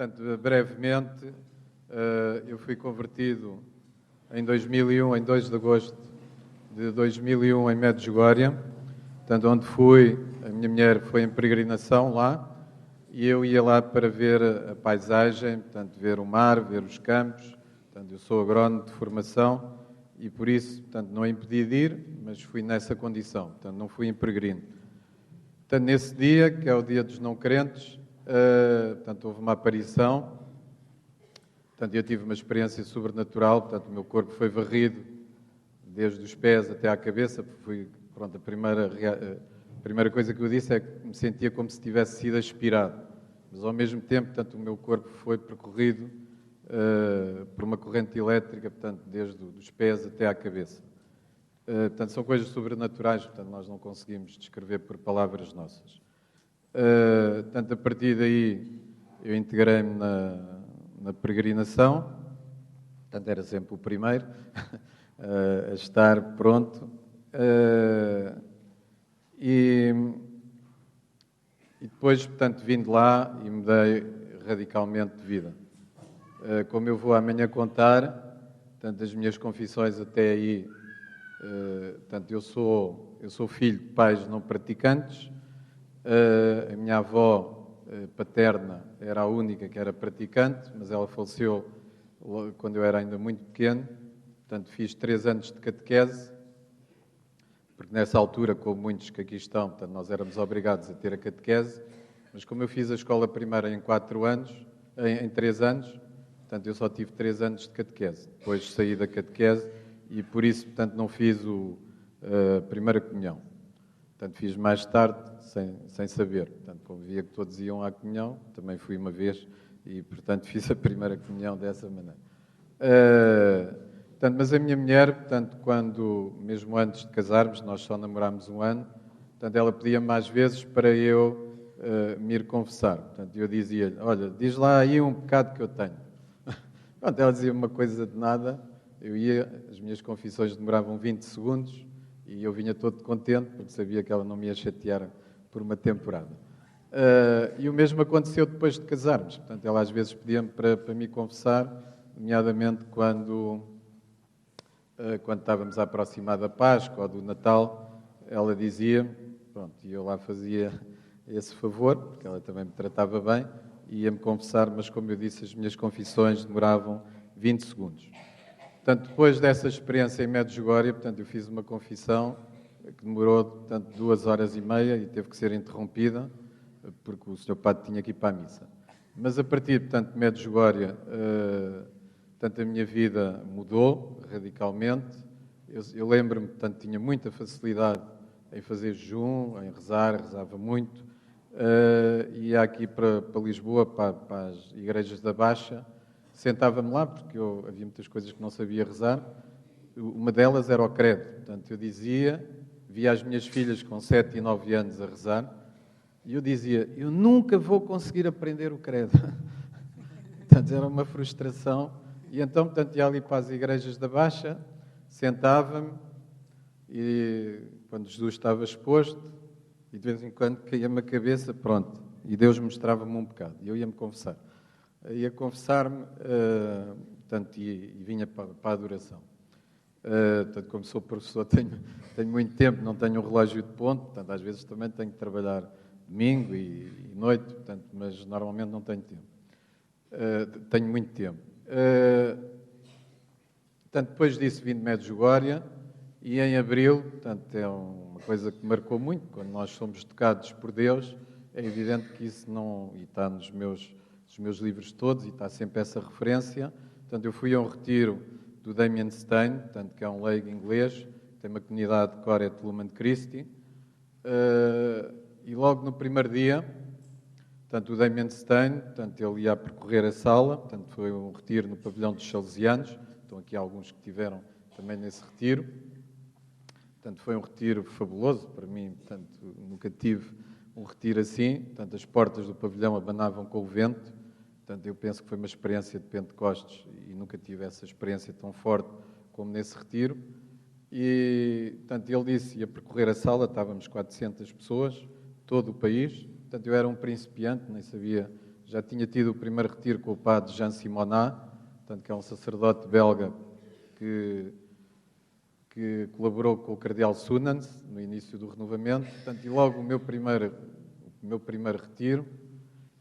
Portanto, brevemente, eu fui convertido em 2001, em 2 de agosto de 2001, em Medjugorje, portanto, onde fui, a minha mulher foi em peregrinação lá, e eu ia lá para ver a paisagem, portanto, ver o mar, ver os campos. Portanto, eu sou agrónomo de formação e, por isso, portanto, não impedi de ir, mas fui nessa condição, portanto, não fui em peregrino. Portanto, nesse dia, que é o dia dos não crentes, portanto, houve uma aparição. Portanto, eu tive uma experiência sobrenatural, portanto, o meu corpo foi varrido desde os pés até à cabeça. Pronto, a primeira coisa que eu disse é que me sentia como se tivesse sido aspirado. Mas, ao mesmo tempo, portanto, o meu corpo foi percorrido por uma corrente elétrica, portanto, desde os pés até à cabeça. Portanto, são coisas sobrenaturais, portanto, nós não conseguimos descrever por palavras nossas. Portanto, a partir daí, eu integrei-me na peregrinação, portanto, era sempre o primeiro a estar pronto. E depois, portanto, vim de lá e mudei radicalmente de vida. Como eu vou amanhã contar, portanto, as minhas confissões até aí, portanto, eu sou filho de pais não praticantes. A minha avó paterna era a única que era praticante, mas ela faleceu quando eu era ainda muito pequeno. Portanto, fiz 3 anos de catequese, porque nessa altura, como muitos que aqui estão, portanto, nós éramos obrigados a ter a catequese, mas como eu fiz a escola primária em 4 anos, em 3 anos, portanto, eu só tive 3 anos de catequese. Depois saí da catequese e, por isso, portanto, não fiz a primeira comunhão. Portanto, fiz mais tarde, sem saber. Portanto, como via que todos iam à comunhão, também fui uma vez e, portanto, fiz a primeira comunhão dessa maneira. Portanto, mas a minha mulher, portanto, mesmo antes de casarmos, nós só namorámos 1 ano, portanto, ela pedia-me às vezes para eu me ir confessar. Portanto, eu dizia-lhe, olha, diz lá aí um pecado que eu tenho. Pronto, ela dizia uma coisa de nada, eu ia, as minhas confissões demoravam 20 segundos e eu vinha todo contente, porque sabia que ela não me ia chatear por uma temporada. E o mesmo aconteceu depois de casarmos. Portanto, ela às vezes pedia-me para me confessar, nomeadamente quando estávamos a aproximar da Páscoa ou do Natal, ela dizia, pronto, e eu lá fazia esse favor, porque ela também me tratava bem, e ia-me confessar, mas como eu disse, as minhas confissões demoravam 20 segundos. Portanto, depois dessa experiência em Medjugorje, portanto, eu fiz uma confissão que demorou, portanto, 2 horas e meia e teve que ser interrompida, porque o Sr. Padre tinha que ir para a missa. Mas a partir, portanto, de Medjugorje, portanto, a minha vida mudou radicalmente. Eu lembro-me, portanto, tinha muita facilidade em fazer jejum, em rezava muito. Ia aqui para Lisboa, para as igrejas da Baixa, sentava-me lá, porque havia muitas coisas que não sabia rezar. Uma delas era o credo. Portanto, eu via as minhas filhas com 7 e 9 anos a rezar, e eu dizia, eu nunca vou conseguir aprender o credo. Portanto, era uma frustração. E então, portanto, ia ali para as igrejas da Baixa, sentava-me, e quando Jesus estava exposto, e de vez em quando caía-me a cabeça, pronto, e Deus mostrava-me um pecado, e eu ia-me confessar. Ia confessar-me, portanto, e vinha para a adoração. Portanto, como sou professor, tenho muito tempo, não tenho um relógio de ponto, portanto, às vezes também tenho que trabalhar domingo e noite, portanto, mas normalmente não tenho tempo. Tenho muito tempo. Portanto, depois disso vim de Medjugorje e em abril, portanto, é uma coisa que marcou muito, quando nós somos tocados por Deus, é evidente que isso não, e está nos meus livros todos, e está sempre essa referência. Portanto, eu fui a um retiro do Damien Stein, portanto, que é um leigo inglês, tem uma comunidade de Coret Lumen Christi, e logo no primeiro dia, portanto, o Damien Stein, portanto, ele ia percorrer a sala, portanto, foi um retiro no pavilhão dos Salesianos, estão aqui alguns que tiveram também nesse retiro. Portanto, foi um retiro fabuloso para mim, portanto, nunca tive um retiro assim, portanto, as portas do pavilhão abanavam com o vento, portanto, eu penso que foi uma experiência de Pentecostes e nunca tive essa experiência tão forte como nesse retiro. E, portanto, ele disse, ia percorrer a sala, estávamos 400 pessoas, todo o país, portanto, eu era um principiante, nem sabia já tinha tido o primeiro retiro com o padre Jean Simonat, portanto, que é um sacerdote belga que colaborou com o cardeal Sunans no início do renovamento. Portanto, e logo o meu primeiro retiro,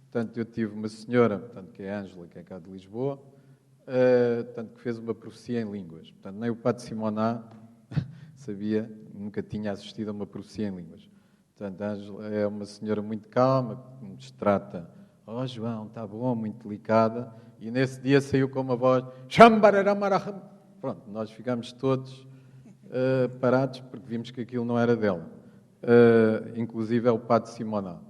portanto, eu tive uma senhora, portanto, que é a Ângela, que é cá de Lisboa, portanto, que fez uma profecia em línguas. Portanto, nem o padre Simonat sabia, nunca tinha assistido a uma profecia em línguas. Portanto, a Ângela é uma senhora muito calma, que nos trata, João, está bom, muito delicada, e nesse dia saiu com uma voz, pronto, nós ficámos todos parados, porque vimos que aquilo não era dela. Inclusive é o padre Simonat.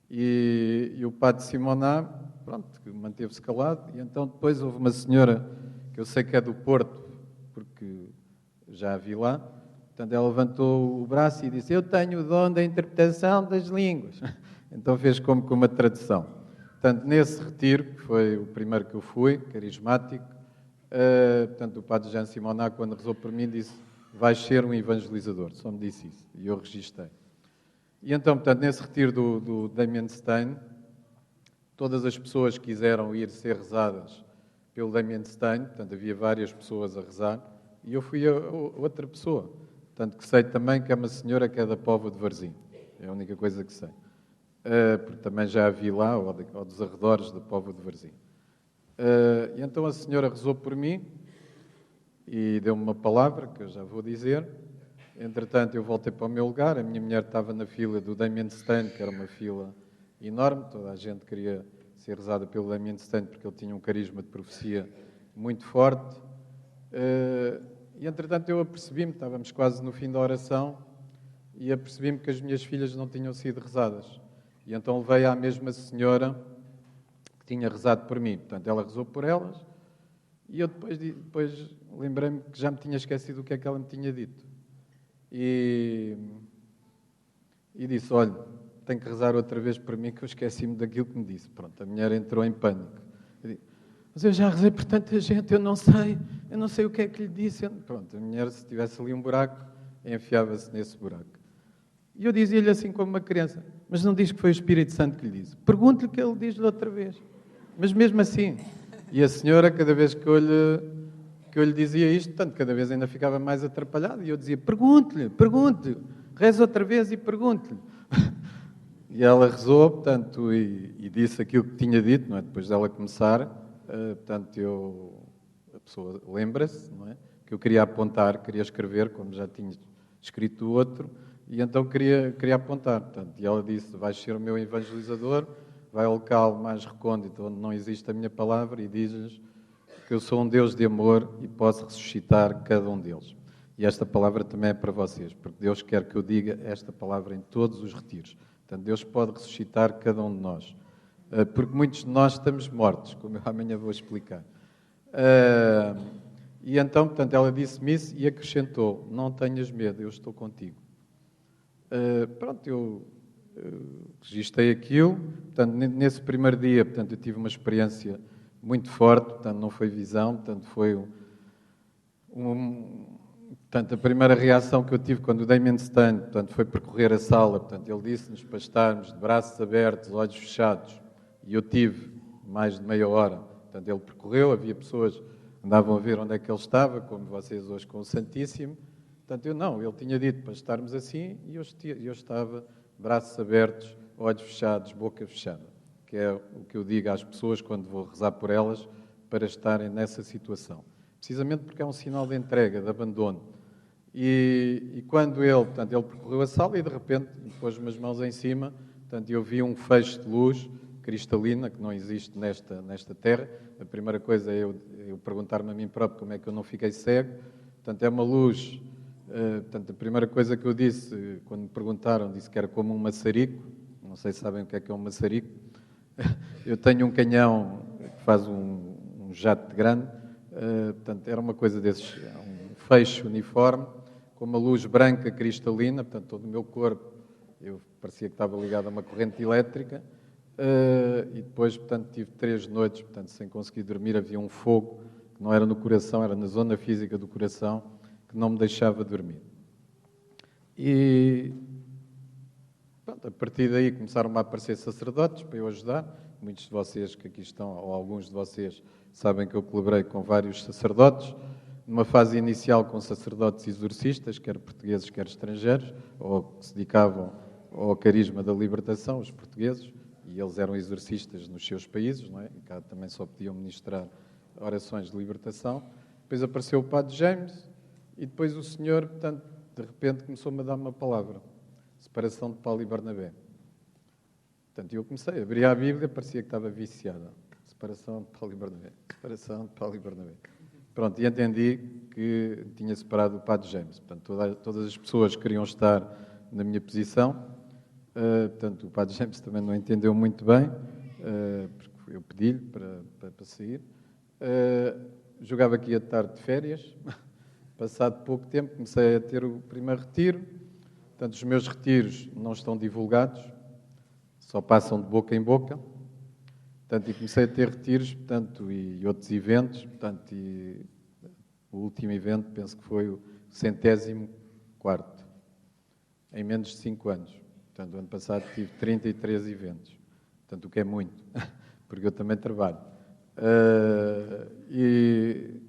E o padre Simonat, pronto, manteve-se calado, e então depois houve uma senhora, que eu sei que é do Porto, porque já a vi lá, portanto ela levantou o braço e disse, eu tenho o dom da interpretação das línguas. Então fez como com uma tradução. Portanto, nesse retiro, que foi o primeiro que eu fui, carismático, portanto, o padre Jean Simonat, quando rezou por mim, disse, vais ser um evangelizador, só me disse isso, e eu registrei. E então, portanto, nesse retiro do Damien Stein, todas as pessoas quiseram ir ser rezadas pelo Damien Stein, portanto, havia várias pessoas a rezar, e eu fui a outra pessoa, portanto, que sei também que é uma senhora que é da Póvoa de Varzim, é a única coisa que sei. Porque também já a vi lá, ou dos arredores da Póvoa de Varzim. E então a senhora rezou por mim e deu-me uma palavra, que eu já vou dizer. Entretanto, eu voltei para o meu lugar, a minha mulher estava na fila do Damien Stein, que era uma fila enorme, toda a gente queria ser rezada pelo Damien Stein, porque ele tinha um carisma de profecia muito forte. E entretanto eu apercebi-me, estávamos quase no fim da oração, e apercebi-me que as minhas filhas não tinham sido rezadas. E então levei à mesma senhora que tinha rezado por mim. Portanto, ela rezou por elas e eu depois lembrei-me que já me tinha esquecido o que é que ela me tinha dito. E disse, olha, tenho que rezar outra vez por mim que eu esqueci-me daquilo que me disse. Pronto, a mulher entrou em pânico. Eu disse, mas eu já rezei por tanta gente, eu não sei o que é que lhe disse. Pronto, a mulher, se tivesse ali um buraco, enfiava-se nesse buraco. E eu dizia-lhe assim como uma criança, mas não diz que foi o Espírito Santo que lhe disse. Pergunte-lhe que ele diz-lhe outra vez. Mas mesmo assim. E a senhora, cada vez que eu lhe dizia isto, portanto, cada vez ainda ficava mais atrapalhada. E eu dizia, pergunte-lhe, reze outra vez e pergunte-lhe. E ela rezou, portanto, e disse aquilo que tinha dito, não é? Depois dela começar, portanto, a pessoa lembra-se, não é? Que eu queria apontar, queria escrever, como já tinha escrito o outro, e então queria apontar. Portanto, e ela disse, vais ser o meu evangelizador, vai ao local mais recôndito onde não existe a minha palavra e diz-lhes que eu sou um Deus de amor e posso ressuscitar cada um deles. E esta palavra também é para vocês, porque Deus quer que eu diga esta palavra em todos os retiros. Portanto, Deus pode ressuscitar cada um de nós. Porque muitos de nós estamos mortos, como eu amanhã vou explicar. E então, portanto, ela disse-me isso e acrescentou, não tenhas medo, eu estou contigo. Pronto, eu registrei aquilo, portanto, nesse primeiro dia, portanto, eu tive uma experiência muito forte, portanto, não foi visão, portanto, foi portanto, a primeira reação que eu tive quando o Damien Stein, portanto, foi percorrer a sala, portanto, ele disse-nos para estarmos de braços abertos, olhos fechados, e eu tive mais de meia hora, portanto, ele percorreu, havia pessoas que andavam a ver onde é que ele estava, como vocês hoje com o Santíssimo. Portanto, ele tinha dito para estarmos assim e eu estava braços abertos, olhos fechados, boca fechada, que é o que eu digo às pessoas quando vou rezar por elas para estarem nessa situação. Precisamente porque é um sinal de entrega, de abandono. E quando ele percorreu a sala e de repente pôs umas mãos em cima, portanto, eu vi um feixe de luz cristalina que não existe nesta terra. A primeira coisa é eu perguntar-me a mim próprio como é que eu não fiquei cego. Portanto, é uma luz. Portanto, a primeira coisa que eu disse, quando me perguntaram, disse que era como um maçarico. Não sei se sabem o que é um maçarico. Eu tenho um canhão que faz um jato grande. Portanto, era uma coisa desses, um feixe uniforme, com uma luz branca cristalina. Portanto, todo o meu corpo, eu parecia que estava ligado a uma corrente elétrica. E depois, portanto, tive 3 noites, portanto, sem conseguir dormir. Havia um fogo, que não era no coração, era na zona física do coração, que não me deixava dormir. E pronto, a partir daí começaram a aparecer sacerdotes para eu ajudar. muitos de vocês que aqui estão, ou alguns de vocês, sabem que eu colaborei com vários sacerdotes, numa fase inicial com sacerdotes exorcistas, quer portugueses, quer estrangeiros, ou que se dedicavam ao carisma da libertação, os portugueses, e eles eram exorcistas nos seus países, não é? E cá também só podiam ministrar orações de libertação. Depois apareceu o Padre James, e depois o Senhor, portanto, de repente começou-me a dar uma palavra: separação de Paulo e Barnabé. Portanto, eu comecei, abri a Bíblia, parecia que estava viciada. Separação de Paulo e Barnabé. Separação de Paulo e Barnabé. Pronto, e entendi que tinha separado o Padre James. Portanto, todas as pessoas queriam estar na minha posição. Portanto, o Padre James também não entendeu muito bem, porque eu pedi-lhe para sair. Jogava aqui a tarde de férias. Passado pouco tempo, comecei a ter o primeiro retiro. Portanto, os meus retiros não estão divulgados, só passam de boca em boca. Portanto, e comecei a ter retiros, portanto, e outros eventos. Portanto, e o último evento, penso que foi o 104º, em menos de 5 anos. Portanto, o ano passado tive 33 eventos. Portanto, o que é muito, porque eu também trabalho. E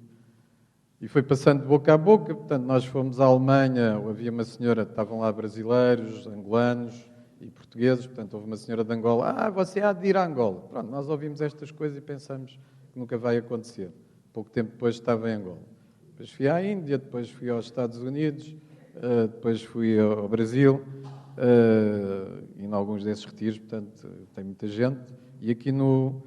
foi passando de boca a boca. Portanto, nós fomos à Alemanha, havia uma senhora, estavam lá brasileiros, angolanos e portugueses. Portanto, houve uma senhora de Angola: você há de ir a Angola. Pronto, nós ouvimos estas coisas e pensamos que nunca vai acontecer. Pouco tempo depois estava em Angola. Depois fui à Índia, depois fui aos Estados Unidos, depois fui ao Brasil, e em alguns desses retiros, portanto, tem muita gente. E aqui no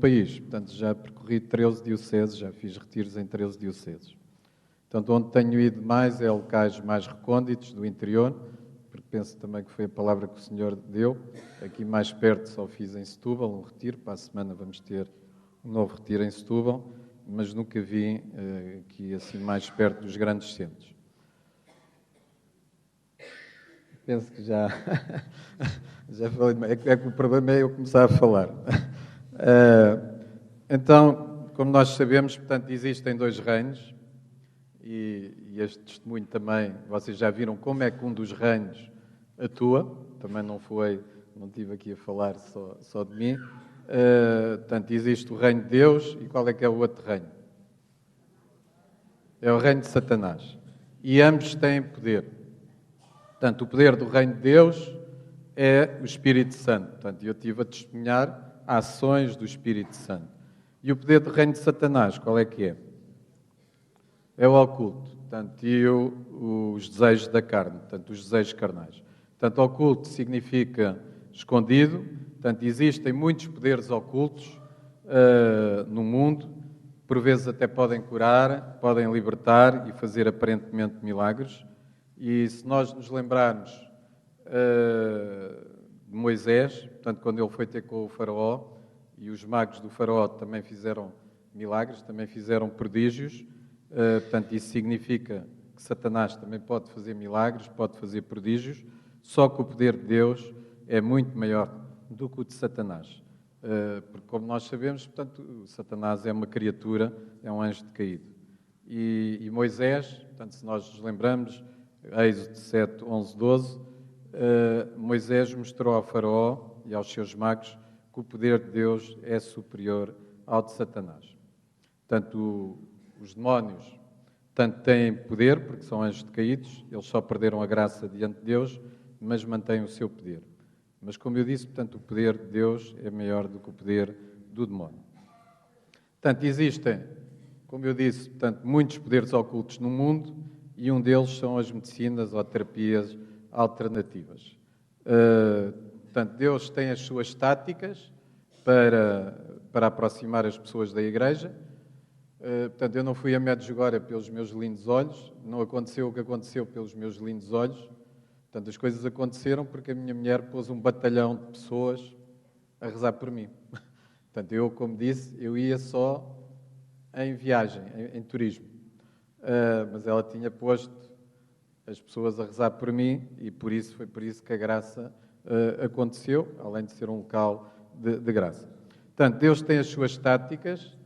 país, portanto, já percorri 13 dioceses, já fiz retiros em 13 dioceses. Portanto, onde tenho ido mais é locais mais recônditos do interior, porque penso também que foi a palavra que o Senhor deu. Aqui mais perto só fiz em Setúbal um retiro, para a semana vamos ter um novo retiro em Setúbal, mas nunca vi aqui assim mais perto dos grandes centros. Penso que já falei demais. É que o problema é eu começar a falar. Então, como nós sabemos, portanto, existem 2 reinos, e este testemunho também, vocês já viram como é que um dos reinos atua. Também não estive aqui a falar só de mim. Portanto, existe o reino de Deus, e qual é que é o outro reino? É o reino de Satanás. E ambos têm poder. Portanto, o poder do reino de Deus é o Espírito Santo. Portanto, eu estive a testemunhar ações do Espírito Santo. E o poder do reino de Satanás, qual é que é? É o oculto. Portanto, e os desejos da carne, portanto, os desejos carnais. Portanto, oculto significa escondido. Portanto, existem muitos poderes ocultos no mundo. Por vezes até podem curar, podem libertar e fazer aparentemente milagres. E se nós nos lembrarmos de Moisés, portanto, quando ele foi ter com o faraó, e os magos do faraó também fizeram milagres, também fizeram prodígios, portanto, isso significa que Satanás também pode fazer milagres, pode fazer prodígios, só que o poder de Deus é muito maior do que o de Satanás. Porque, como nós sabemos, portanto, Satanás é uma criatura, é um anjo decaído. E Moisés, portanto, se nós nos lembramos, Êxodo 7, 11, 12, Moisés mostrou ao faraó e aos seus magos que o poder de Deus é superior ao de Satanás. Portanto, os demónios tanto têm poder, porque são anjos decaídos, eles só perderam a graça diante de Deus, mas mantêm o seu poder. Mas, como eu disse, portanto, o poder de Deus é maior do que o poder do demónio. Portanto, existem, como eu disse, portanto, muitos poderes ocultos no mundo, e um deles são as medicinas ou terapias alternativas. Portanto, Deus tem as suas táticas para aproximar as pessoas da Igreja. Portanto, eu não fui a Medjugorje pelos meus lindos olhos, não aconteceu o que aconteceu pelos meus lindos olhos. Portanto, as coisas aconteceram porque a minha mulher pôs um batalhão de pessoas a rezar por mim. Portanto, eu, como disse, eu ia só em viagem, em turismo. Mas ela tinha posto as pessoas a rezar por mim, e foi por isso que a graça aconteceu, além de ser um local de graça. Portanto, Deus tem as suas táticas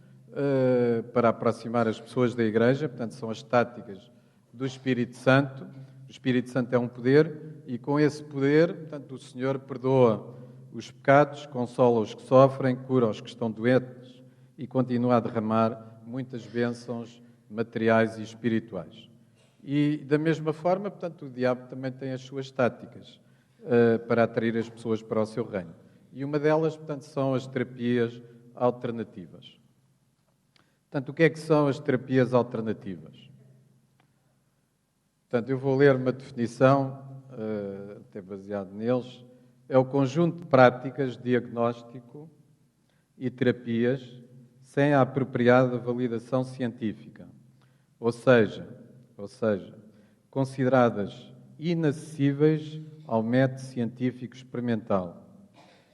para aproximar as pessoas da Igreja. Portanto, são as táticas do Espírito Santo. O Espírito Santo é um poder, e com esse poder, portanto, o Senhor perdoa os pecados, consola os que sofrem, cura os que estão doentes e continua a derramar muitas bênçãos materiais e espirituais. E, da mesma forma, portanto, o diabo também tem as suas táticas para atrair as pessoas para o seu reino. E uma delas, portanto, são as terapias alternativas. Portanto, o que é que são as terapias alternativas? Portanto, eu vou ler uma definição, até baseado neles. É o conjunto de práticas de diagnóstico e terapias sem a apropriada validação científica. Ou seja, consideradas inacessíveis ao método científico experimental,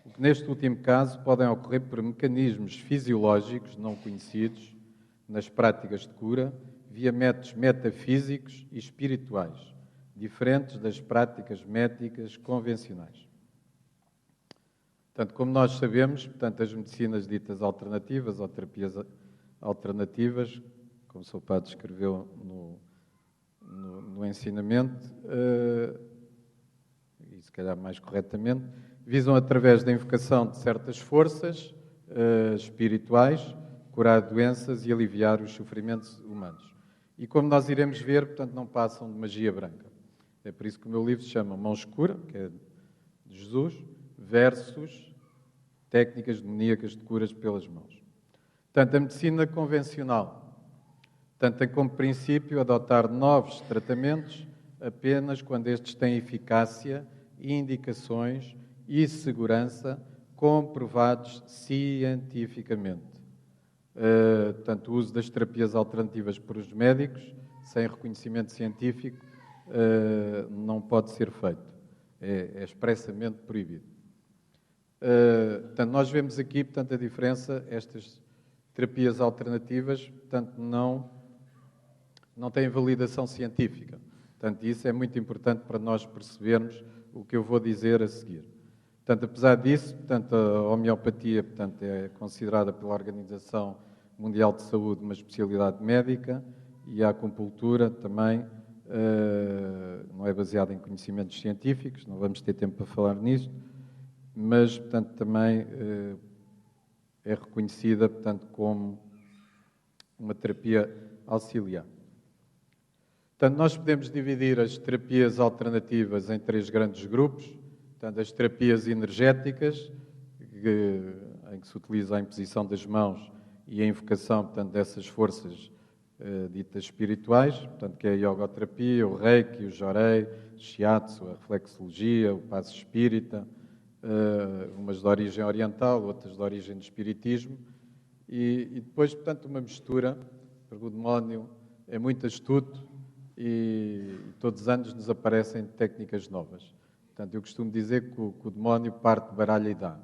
o que neste último caso podem ocorrer por mecanismos fisiológicos não conhecidos nas práticas de cura, via métodos metafísicos e espirituais, diferentes das práticas médicas convencionais. Portanto, como nós sabemos, portanto, as medicinas ditas alternativas ou terapias alternativas, como o Sr. Padre escreveu no ensinamento, e se calhar mais corretamente, visam, através da invocação de certas forças espirituais, curar doenças e aliviar os sofrimentos humanos. E como nós iremos ver, portanto, não passam de magia branca. É por isso que o meu livro se chama Mão Escura, que é de Jesus, versus técnicas demoníacas de curas pelas mãos. Portanto, a medicina convencional, portanto, tem como princípio adotar novos tratamentos apenas quando estes têm eficácia, indicações e segurança comprovados cientificamente. Portanto, o uso das terapias alternativas por os médicos, sem reconhecimento científico, não pode ser feito. É expressamente proibido. Portanto, nós vemos aqui, portanto, a diferença, estas terapias alternativas, portanto, não têm validação científica. Portanto, isso é muito importante para nós percebermos o que eu vou dizer a seguir. Portanto, apesar disso, portanto, a homeopatia, portanto, é considerada pela Organização Mundial de Saúde uma especialidade médica e a acupuntura também não é baseada em conhecimentos científicos, não vamos ter tempo para falar nisto, mas, portanto, também é reconhecida, portanto, como uma terapia auxiliar. Portanto, nós podemos dividir as terapias alternativas em 3 grandes grupos. Portanto, as terapias energéticas, em que se utiliza a imposição das mãos e a invocação, portanto, dessas forças ditas espirituais, portanto, que é a yogoterapia, o reiki, o jorei, o shiatsu, a reflexologia, o passe espírita, umas de origem oriental, outras de origem do espiritismo, e depois, portanto, uma mistura, porque o demónio é muito astuto e todos os anos nos aparecem técnicas novas. Portanto, eu costumo dizer que o demónio parte de baralho e dá.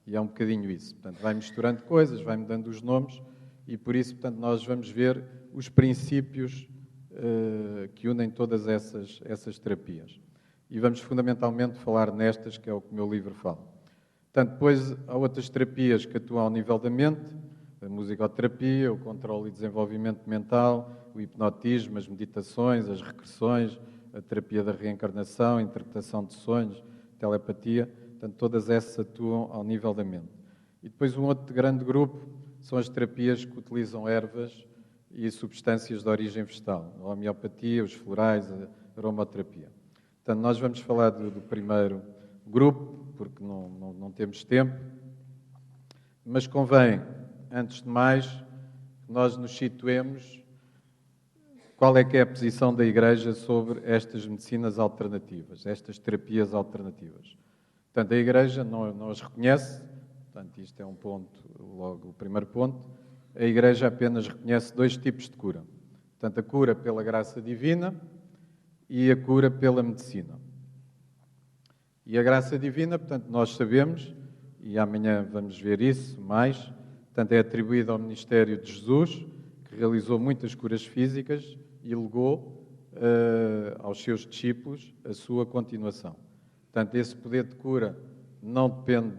E é um bocadinho isso. Portanto, vai misturando coisas, vai mudando os nomes e por isso, portanto, nós vamos ver os princípios que unem todas essas terapias. E vamos fundamentalmente falar nestas, que é o que o meu livro fala. Portanto, depois há outras terapias que atuam ao nível da mente, a musicoterapia, o controle e desenvolvimento mental, o hipnotismo, as meditações, as regressões, a terapia da reencarnação, a interpretação de sonhos, telepatia, portanto, todas essas atuam ao nível da mente. E depois um outro grande grupo são as terapias que utilizam ervas e substâncias de origem vegetal, a homeopatia, os florais, a aromaterapia. Portanto, nós vamos falar do primeiro grupo, porque não temos tempo, mas convém, antes de mais, que nós nos situemos qual é que é a posição da Igreja sobre estas medicinas alternativas, estas terapias alternativas. Portanto, a Igreja não as reconhece, portanto, isto é um ponto, logo o primeiro ponto. A Igreja apenas reconhece 2 tipos de cura. Portanto, a cura pela graça divina e a cura pela medicina. E a graça divina, portanto, nós sabemos, e amanhã vamos ver isso mais, portanto, é atribuída ao ministério de Jesus, que realizou muitas curas físicas e legou aos seus discípulos a sua continuação. Portanto, esse poder de cura não depende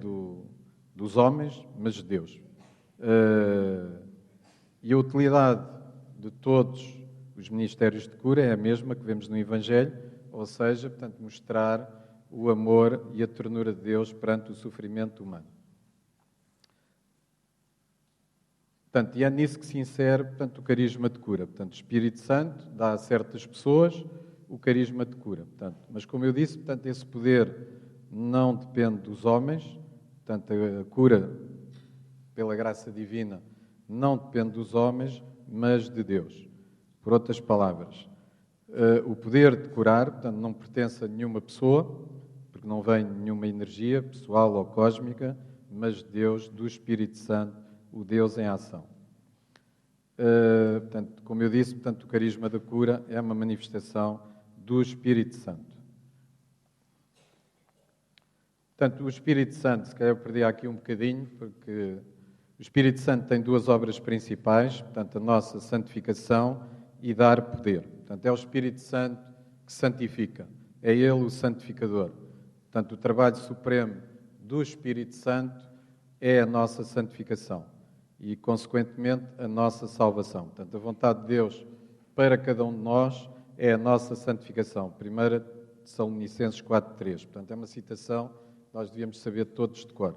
dos homens, mas de Deus. E a utilidade de todos os ministérios de cura é a mesma que vemos no Evangelho, ou seja, portanto, mostrar o amor e a ternura de Deus perante o sofrimento humano. Portanto, e é nisso que se insere, portanto, o carisma de cura. Portanto, o Espírito Santo dá a certas pessoas o carisma de cura. Portanto, mas como eu disse, portanto, esse poder não depende dos homens. Portanto, a cura pela graça divina não depende dos homens, mas de Deus. Por outras palavras, o poder de curar, portanto, não pertence a nenhuma pessoa, porque não vem nenhuma energia pessoal ou cósmica, mas de Deus, do Espírito Santo, o Deus em ação. Portanto, como eu disse, portanto, o carisma da cura é uma manifestação do Espírito Santo. Portanto, o Espírito Santo, se calhar eu perdi aqui um bocadinho, porque o Espírito Santo tem duas obras principais, portanto, a nossa santificação e dar poder. Portanto, é o Espírito Santo que santifica, é Ele o santificador. Portanto, o trabalho supremo do Espírito Santo é a nossa santificação e, consequentemente, a nossa salvação. Portanto, a vontade de Deus para cada um de nós é a nossa santificação. 1 Tessalonicenses 4:3. Portanto, é uma citação que nós devíamos saber todos de cor.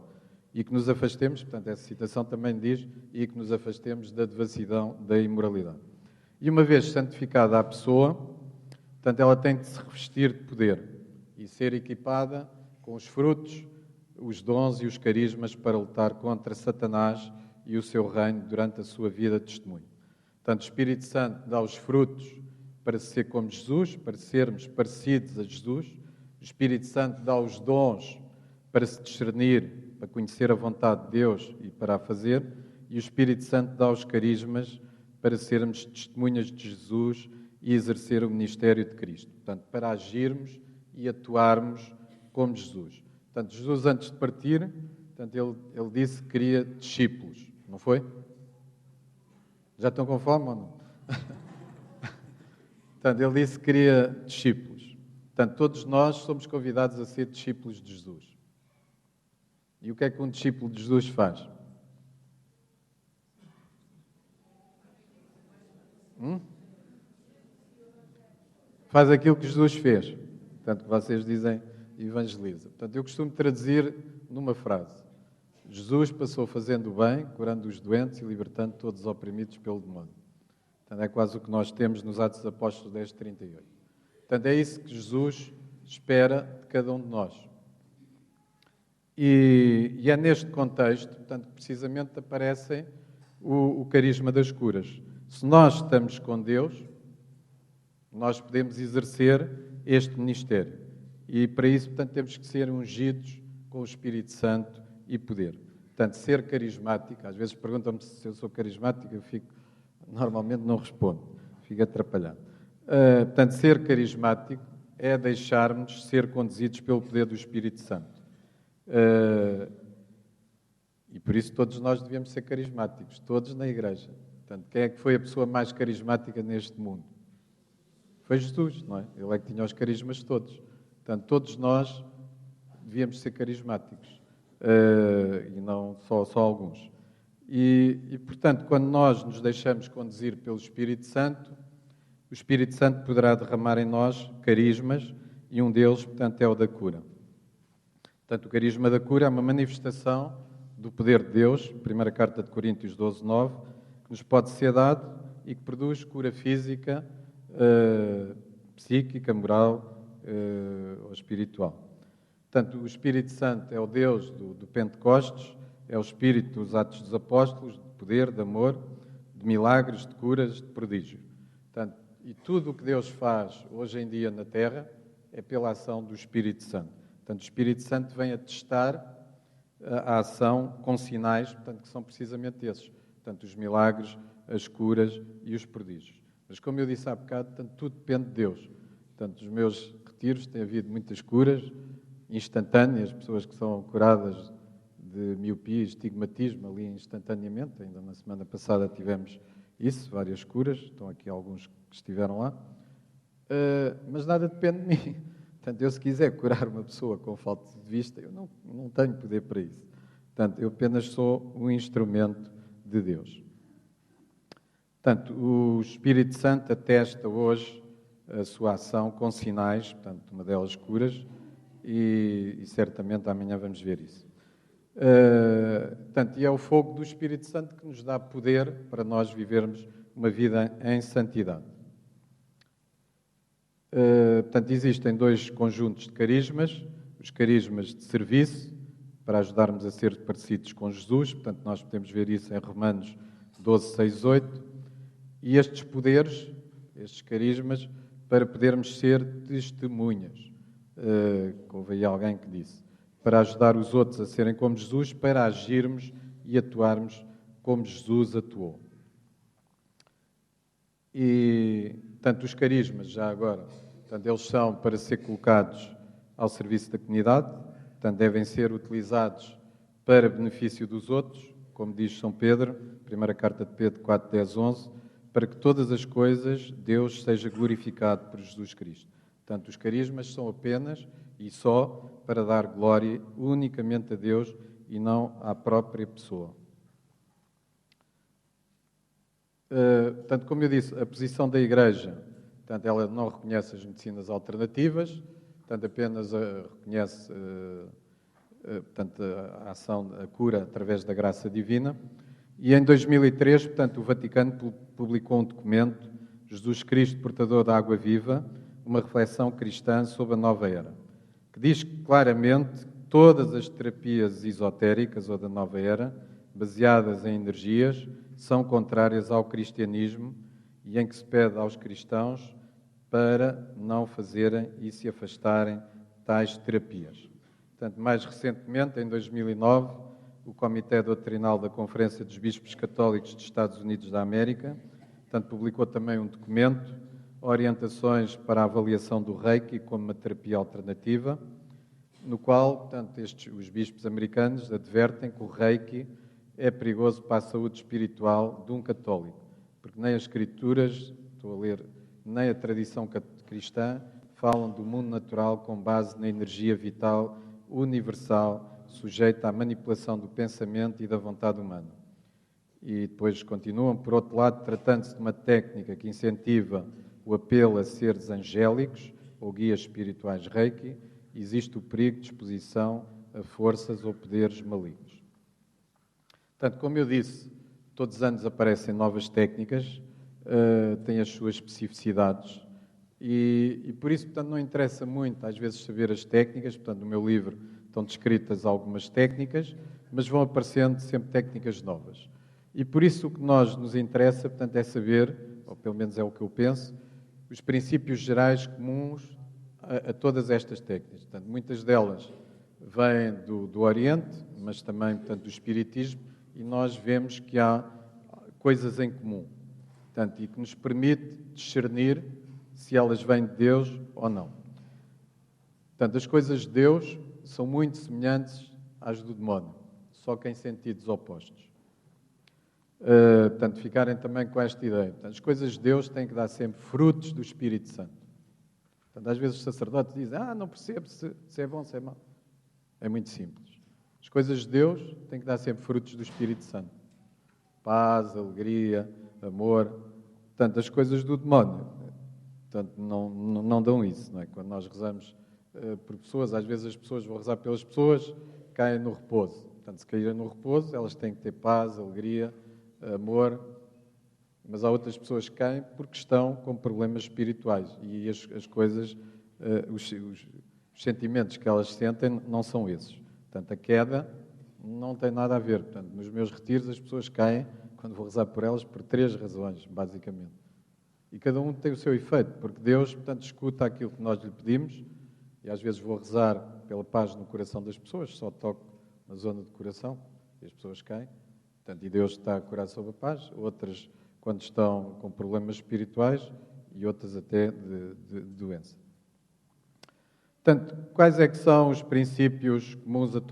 E que nos afastemos, portanto, essa citação também diz, e que nos afastemos da devassidão, da imoralidade. E uma vez santificada a pessoa, portanto, ela tem de se revestir de poder e ser equipada com os frutos, os dons e os carismas para lutar contra Satanás e o seu reino durante a sua vida de testemunho. Portanto, o Espírito Santo dá os frutos para ser como Jesus, para sermos parecidos a Jesus. O Espírito Santo dá os dons para se discernir, para conhecer a vontade de Deus e para a fazer. E o Espírito Santo dá os carismas para sermos testemunhas de Jesus e exercer o ministério de Cristo. Portanto, para agirmos e atuarmos como Jesus. Portanto, Jesus, antes de partir, portanto, ele disse que queria discípulos, não foi? Já estão com fome ou não? Portanto, ele disse que queria discípulos. Portanto, todos nós somos convidados a ser discípulos de Jesus. E o que é que um discípulo de Jesus faz? Faz aquilo que Jesus fez. Portanto, que vocês dizem evangeliza. Portanto, eu costumo traduzir numa frase. Jesus passou fazendo o bem, curando os doentes e libertando todos os oprimidos pelo demónio. Portanto, é quase o que nós temos nos Atos dos Apóstolos 10:38. Portanto, é isso que Jesus espera de cada um de nós. E é neste contexto, portanto, que precisamente aparece o carisma das curas. Se nós estamos com Deus, nós podemos exercer este ministério. E para isso, portanto, temos que ser ungidos com o Espírito Santo e poder. Portanto, ser carismático, às vezes perguntam-me se eu sou carismático, eu normalmente não respondo, fico atrapalhado. Portanto, ser carismático é deixarmos ser conduzidos pelo poder do Espírito Santo. E por isso todos nós devemos ser carismáticos, todos na igreja. Portanto, quem é que foi a pessoa mais carismática neste mundo? Foi Jesus, não é? Ele é que tinha os carismas todos. Portanto, todos nós devíamos ser carismáticos. E não só alguns. E, portanto, quando nós nos deixamos conduzir pelo Espírito Santo, o Espírito Santo poderá derramar em nós carismas e um deles, portanto, é o da cura. Portanto, o carisma da cura é uma manifestação do poder de Deus, primeira carta de Coríntios 12:9, que nos pode ser dado e que produz cura física, psíquica, moral ou espiritual. Portanto, o Espírito Santo é o Deus do Pentecostes, é o Espírito dos Atos dos Apóstolos, de poder, de amor, de milagres, de curas, de prodígio. Portanto, e tudo o que Deus faz hoje em dia na Terra é pela ação do Espírito Santo. Portanto, o Espírito Santo vem atestar a ação com sinais, portanto, que são precisamente esses. Portanto, os milagres, as curas e os prodígios. Mas, como eu disse há bocado, portanto, tudo depende de Deus. Portanto, os meus retiros têm havido muitas curas instantâneas, pessoas que são curadas de miopia e estigmatismo ali instantaneamente. Ainda na semana passada tivemos isso, várias curas. Estão aqui alguns que estiveram lá. Mas nada depende de mim. Portanto, eu se quiser curar uma pessoa com falta de vista, eu não tenho poder para isso. Portanto, eu apenas sou um instrumento de Deus. Portanto, o Espírito Santo atesta hoje a sua ação com sinais, portanto, uma delas curas, e certamente amanhã vamos ver isso. Portanto, e é o fogo do Espírito Santo que nos dá poder para nós vivermos uma vida em santidade. Portanto, existem dois conjuntos de carismas, os carismas de serviço, para ajudarmos a ser parecidos com Jesus, portanto, nós podemos ver isso em Romanos 12, 6, 8, e estes poderes, estes carismas, para podermos ser testemunhas. Houve aí alguém que disse, para ajudar os outros a serem como Jesus, para agirmos e atuarmos como Jesus atuou. E, portanto, os carismas, já agora, portanto, eles são para ser colocados ao serviço da comunidade, portanto, devem ser utilizados para benefício dos outros, como diz São Pedro, primeira carta de Pedro 4, 10, 11, para que todas as coisas Deus seja glorificado por Jesus Cristo. Portanto, os carismas são apenas e só para dar glória unicamente a Deus e não à própria pessoa. Portanto, como eu disse, a posição da Igreja, portanto, ela não reconhece as medicinas alternativas, portanto, apenas reconhece portanto, a ação, a cura através da graça divina. E em 2003, portanto, o Vaticano publicou um documento, Jesus Cristo, portador da água viva, uma reflexão cristã sobre a nova era, que diz claramente que todas as terapias esotéricas ou da nova era, baseadas em energias, são contrárias ao cristianismo e em que se pede aos cristãos para não fazerem e se afastarem tais terapias. Portanto, mais recentemente, em 2009, o Comitê Doutrinal da Conferência dos Bispos Católicos dos Estados Unidos da América, portanto, publicou também um documento, Orientações para a Avaliação do Reiki como uma terapia alternativa, no qual, portanto, os bispos americanos advertem que o Reiki é perigoso para a saúde espiritual de um católico, porque nem as escrituras, estou a ler, nem a tradição cristã falam do mundo natural com base na energia vital universal, sujeita à manipulação do pensamento e da vontade humana. E depois continuam, por outro lado, tratando-se de uma técnica que incentiva o apelo a seres angélicos ou guias espirituais Reiki, existe o perigo de exposição a forças ou poderes malignos. Portanto, como eu disse, todos os anos aparecem novas técnicas, têm as suas especificidades e por isso, portanto, não interessa muito às vezes saber as técnicas. Portanto, no meu livro estão descritas algumas técnicas, mas vão aparecendo sempre técnicas novas. E por isso o que nos interessa, portanto, é saber, ou pelo menos é o que eu penso, os princípios gerais comuns a todas estas técnicas. Portanto, muitas delas vêm do Oriente, mas também, portanto, do Espiritismo, e nós vemos que há coisas em comum, portanto, e que nos permite discernir se elas vêm de Deus ou não. Portanto, as coisas de Deus são muito semelhantes às do demónio, só que em sentidos opostos. Portanto, ficarem também com esta ideia. Portanto, as coisas de Deus têm que dar sempre frutos do Espírito Santo. Portanto, às vezes os sacerdotes dizem, não percebo se é bom, se é mau. É muito simples. As coisas de Deus têm que dar sempre frutos do Espírito Santo. Paz, alegria, amor. Portanto, as coisas do demónio, portanto, não dão isso, não é? Quando nós rezamos por pessoas, às vezes as pessoas vão rezar pelas pessoas, caem no repouso. Portanto, se caírem no repouso, elas têm que ter paz, alegria, amor, mas há outras pessoas que caem porque estão com problemas espirituais e as coisas, os sentimentos que elas sentem não são esses. Portanto, a queda não tem nada a ver. Portanto, nos meus retiros as pessoas caem, quando vou rezar por elas, por 3 razões, basicamente. E cada um tem o seu efeito, porque Deus, portanto, escuta aquilo que nós lhe pedimos, e às vezes vou rezar pela paz no coração das pessoas, só toco na zona do coração, e as pessoas caem. Portanto, e Deus está a curar sobre a paz, outras quando estão com problemas espirituais e outras até de doença. Portanto, quais é que são os princípios comuns a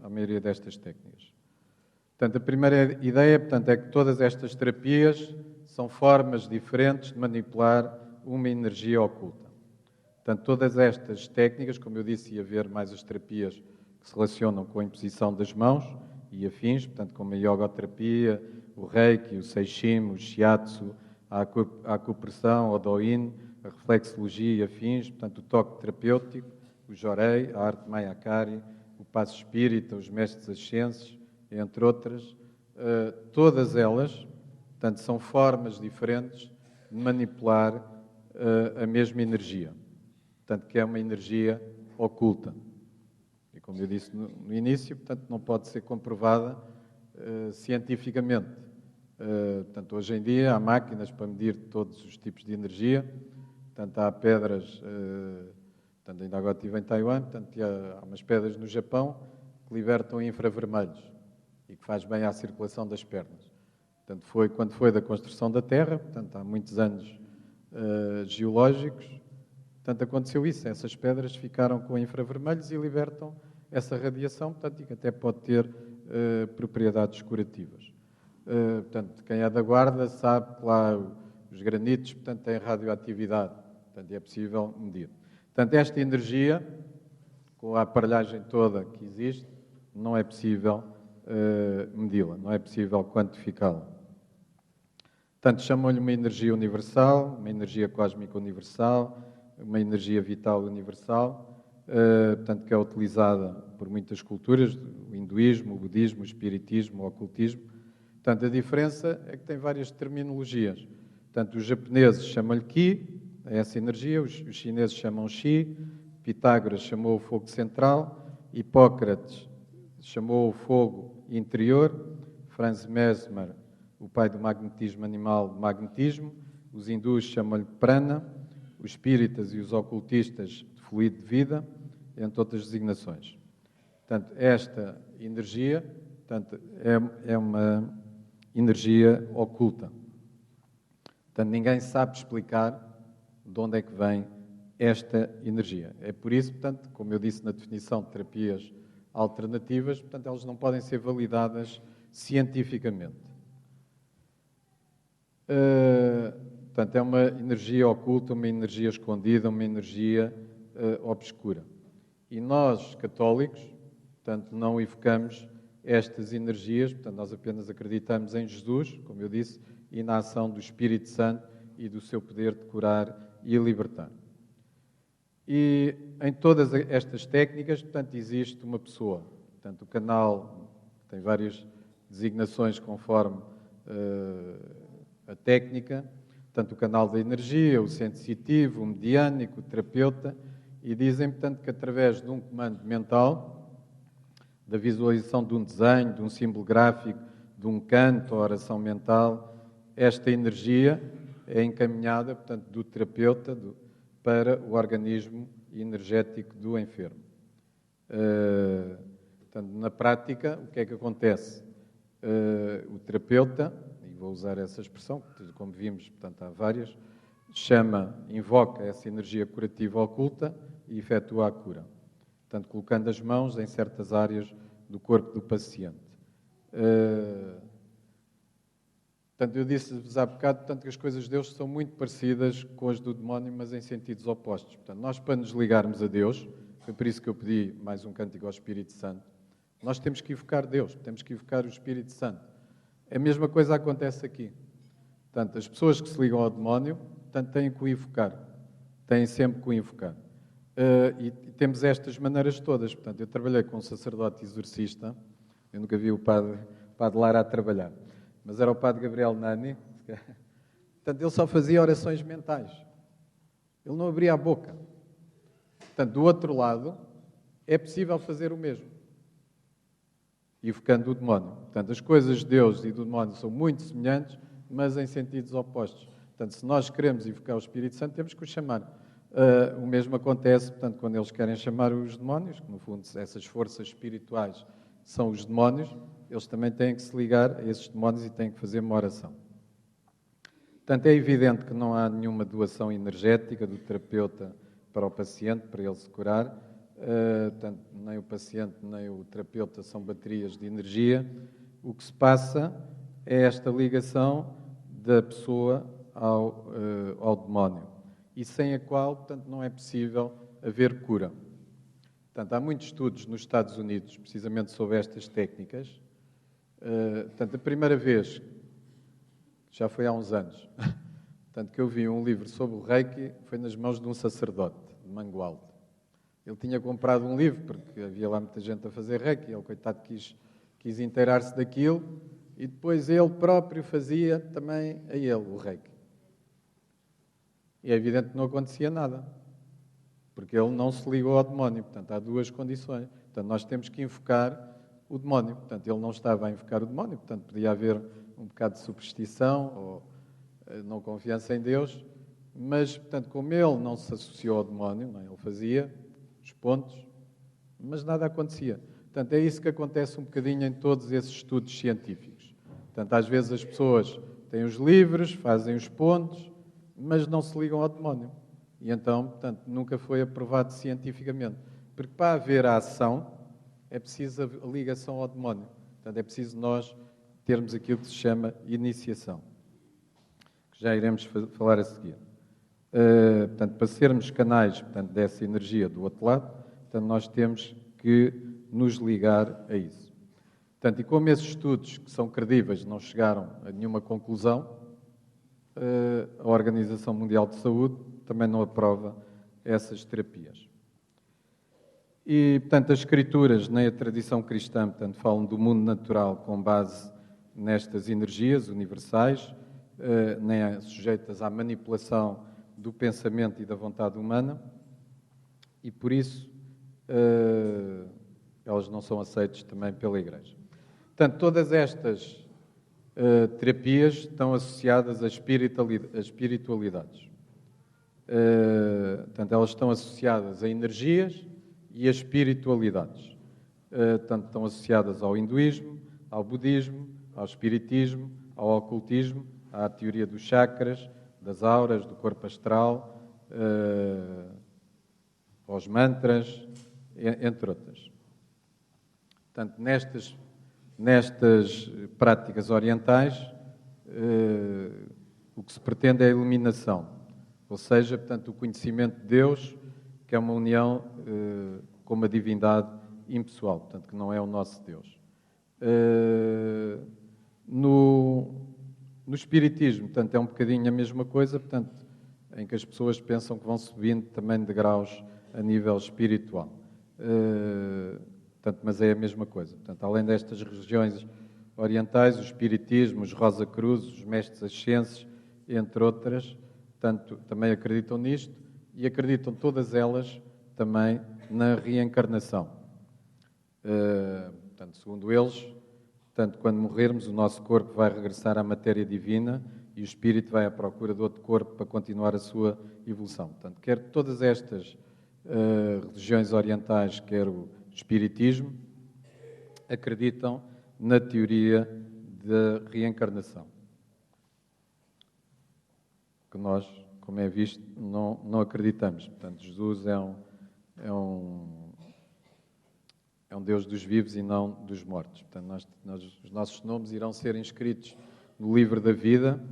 à maioria destas técnicas? Portanto, a primeira ideia, portanto, é que todas estas terapias são formas diferentes de manipular uma energia oculta. Portanto, todas estas técnicas, como eu disse, ia haver mais as terapias que se relacionam com a imposição das mãos e afins, portanto, como a yogoterapia, o reiki, o seishim, o shiatsu, a acupressão, o doin, a reflexologia e afins, portanto, o toque terapêutico, o Jorei, a arte Mayakari, o passo espírita, os mestres ascensos, entre outras. Todas elas, portanto, são formas diferentes de manipular a mesma energia. Portanto, que é uma energia oculta. E como eu disse no início, portanto, não pode ser comprovada cientificamente. Portanto, hoje em dia há máquinas para medir todos os tipos de energia. Portanto, há pedras, portanto, ainda agora estive em Taiwan, portanto, há umas pedras no Japão que libertam infravermelhos e que faz bem à circulação das pernas. Portanto, foi quando foi da construção da Terra, portanto, há muitos anos geológicos, portanto, aconteceu isso. Essas pedras ficaram com infravermelhos e libertam essa radiação, portanto, e que até pode ter propriedades curativas. Portanto, quem é da Guarda sabe que lá os granitos, portanto, têm radioatividade, portanto, é possível medir. Portanto, esta energia, com a aparelhagem toda que existe, não é possível medi-la, não é possível quantificá-la. Portanto, chamam-lhe uma energia universal, uma energia cósmica universal, uma energia vital universal, portanto, que é utilizada por muitas culturas, o hinduísmo, o budismo, o espiritismo, o ocultismo. Portanto, a diferença é que tem várias terminologias. Portanto, os japoneses chamam-lhe Ki, é essa energia, os chineses chamam Shi, Pitágoras chamou o fogo central, Hipócrates chamou o fogo interior, Franz Mesmer, o pai do magnetismo animal, de magnetismo, os hindus chamam-lhe Prana, os espíritas e os ocultistas de fluido de vida, entre outras designações. Portanto, esta energia, portanto, é uma energia oculta. Portanto, ninguém sabe explicar de onde é que vem esta energia. É por isso, portanto, como eu disse na definição de terapias alternativas, portanto, elas não podem ser validadas cientificamente. Portanto, é uma energia oculta, uma energia escondida, uma energia obscura. E nós, católicos, portanto, não evocamos estas energias, portanto, nós apenas acreditamos em Jesus, como eu disse, e na ação do Espírito Santo e do seu poder de curar e libertar. E em todas estas técnicas, portanto, existe uma pessoa. Portanto, o canal tem várias designações conforme a técnica. Portanto, o canal da energia, o sensitivo, o mediânico, o terapeuta. E dizem, portanto, que através de um comando mental, da visualização de um desenho, de um símbolo gráfico, de um canto, oração mental, esta energia é encaminhada, portanto, do terapeuta para o organismo energético do enfermo. Portanto, na prática, o que é que acontece? O terapeuta, e vou usar essa expressão, como vimos, portanto, há várias, invoca essa energia curativa oculta e efetua a cura. Portanto, colocando as mãos em certas áreas do corpo do paciente. Portanto, eu disse-vos há bocado, portanto, que as coisas de Deus são muito parecidas com as do demónio, mas em sentidos opostos. Portanto, nós, para nos ligarmos a Deus, foi por isso que eu pedi mais um cântico ao Espírito Santo, nós temos que evocar Deus, temos que evocar o Espírito Santo. A mesma coisa acontece aqui. Portanto, as pessoas que se ligam ao demónio, portanto, têm que o invocar. Têm sempre que o invocar. E temos estas maneiras todas. Portanto, eu trabalhei com um sacerdote exorcista, eu nunca vi o padre Lara a trabalhar, mas era o padre Gabriel Nani. Portanto, ele só fazia orações mentais. Ele não abria a boca. Portanto, do outro lado, é possível fazer o mesmo, evocando o demónio. Portanto, as coisas de Deus e do demónio são muito semelhantes, mas em sentidos opostos. Portanto, se nós queremos evocar o Espírito Santo, temos que o chamar. O mesmo acontece, portanto, quando eles querem chamar os demónios, que no fundo essas forças espirituais são os demónios, eles também têm que se ligar a esses demónios e têm que fazer uma oração. Portanto, é evidente que não há nenhuma doação energética do terapeuta para o paciente, para ele se curar. Portanto, nem o paciente nem o terapeuta são baterias de energia. O que se passa é esta ligação da pessoa ao demónio, e sem a qual, portanto, não é possível haver cura. Portanto, há muitos estudos nos Estados Unidos, precisamente sobre estas técnicas. Portanto, a primeira vez, já foi há uns anos, portanto, que eu vi um livro sobre o Reiki, foi nas mãos de um sacerdote, de Mangualde. ele tinha comprado um livro, porque havia lá muita gente a fazer reiki, ele, coitado, quis inteirar-se daquilo, e depois ele próprio fazia também a ele o reiki. E é evidente que não acontecia nada, porque ele não se ligou ao demónio. Portanto, há duas condições. Portanto, nós temos que invocar o demónio. Portanto, ele não estava a invocar o demónio, portanto, podia haver um bocado de superstição ou não confiança em Deus, mas, portanto, como ele não se associou ao demónio, não é? Ele fazia os pontos, mas nada acontecia. Portanto, é isso que acontece um bocadinho em todos esses estudos científicos. Portanto, às vezes as pessoas têm os livros, fazem os pontos, mas não se ligam ao demónio. E então, portanto, nunca foi aprovado cientificamente. Porque para haver a ação, é preciso a ligação ao demónio. Portanto, é preciso nós termos aquilo que se chama iniciação, que já iremos falar a seguir. Portanto, para sermos canais, portanto, dessa energia do outro lado, portanto, nós temos que nos ligar a isso. Portanto, e como esses estudos, que são credíveis, não chegaram a nenhuma conclusão, a Organização Mundial de Saúde também não aprova essas terapias. E, portanto, as escrituras, nem a tradição cristã, portanto, falam do mundo natural com base nestas energias universais, nem sujeitas à manipulação do pensamento e da vontade humana, e por isso elas não são aceitas também pela Igreja. Portanto, todas estas terapias estão associadas a espiritualidades. Portanto, elas estão associadas a energias e a espiritualidades. Portanto, estão associadas ao hinduísmo, ao budismo, ao espiritismo, ao ocultismo, à teoria dos chakras, das auras, do corpo astral, aos mantras, entre outras. Portanto, nestas práticas orientais, o que se pretende é a iluminação, ou seja, portanto, o conhecimento de Deus, que é uma união com uma divindade impessoal, portanto, que não é o nosso Deus. No Espiritismo, portanto, é um bocadinho a mesma coisa, portanto, em que as pessoas pensam que vão subindo também de graus a nível espiritual. Portanto, mas é a mesma coisa. Portanto, além destas religiões orientais, o Espiritismo, os Rosa Cruz, os Mestres Ascensos, entre outras, portanto, também acreditam nisto e acreditam todas elas também na reencarnação. Portanto, segundo eles, portanto, quando morrermos, o nosso corpo vai regressar à matéria divina e o espírito vai à procura de outro corpo para continuar a sua evolução. Portanto, quer todas estas religiões orientais, quer o espiritismo, acreditam na teoria da reencarnação. Que nós, como é visto, não acreditamos. Portanto, Jesus é um Deus dos vivos e não dos mortos. Portanto, os nossos nomes irão ser inscritos no livro da vida,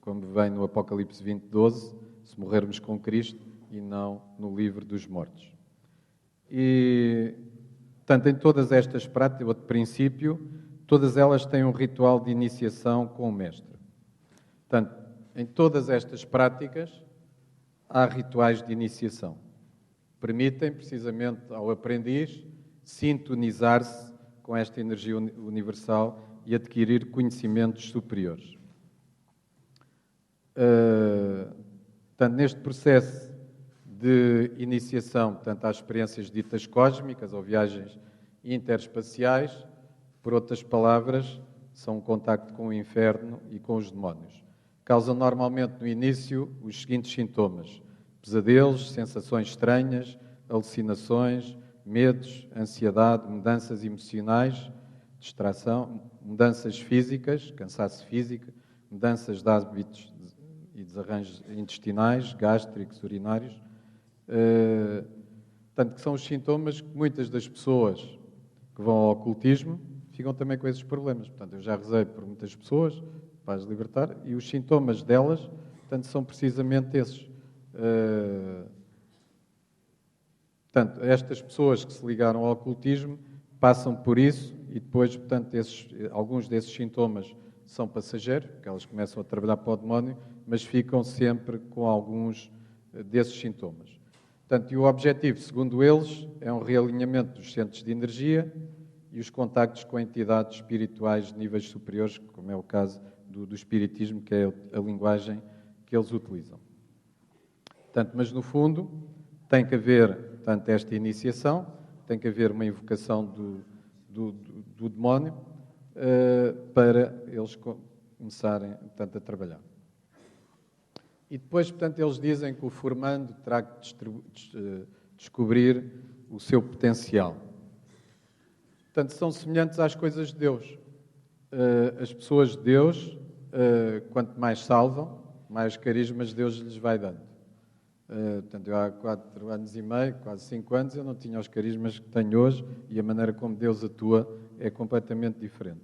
como vem no Apocalipse 20:12, se morrermos com Cristo, e não no livro dos mortos. E, portanto, em todas estas práticas, de princípio, todas elas têm um ritual de iniciação com o mestre. Portanto, em todas estas práticas, há rituais de iniciação. Permitem, precisamente, ao aprendiz, sintonizar-se com esta energia universal e adquirir conhecimentos superiores. Portanto, neste processo de iniciação, portanto, há experiências ditas cósmicas ou viagens interespaciais, por outras palavras, são um contacto com o inferno e com os demónios. Causam normalmente no início os seguintes sintomas: pesadelos, sensações estranhas, alucinações, medos, ansiedade, mudanças emocionais, distração, mudanças físicas, cansaço físico, mudanças de hábitos e desarranjos intestinais, gástricos, urinários. Portanto, que são os sintomas que muitas das pessoas que vão ao ocultismo ficam também com esses problemas. Portanto, eu já rezei por muitas pessoas para as libertar e os sintomas delas, portanto, são precisamente esses. Portanto, estas pessoas que se ligaram ao ocultismo passam por isso e depois, portanto, alguns desses sintomas são passageiros, porque elas começam a trabalhar para o demónio, mas ficam sempre com alguns desses sintomas. Portanto, e o objetivo, segundo eles, é um realinhamento dos centros de energia e os contactos com entidades espirituais de níveis superiores, como é o caso do espiritismo, que é a linguagem que eles utilizam. Portanto, mas no fundo tem que haver, portanto, esta iniciação, tem que haver uma invocação do demónio para eles começarem, portanto, a trabalhar. E depois, portanto, eles dizem que o formando terá que descobrir o seu potencial. Portanto, são semelhantes às coisas de Deus. As pessoas de Deus, quanto mais salvam, mais carismas Deus lhes vai dando. Portanto, eu há 4 anos e meio, quase 5 anos, eu não tinha os carismas que tenho hoje e a maneira como Deus atua é completamente diferente.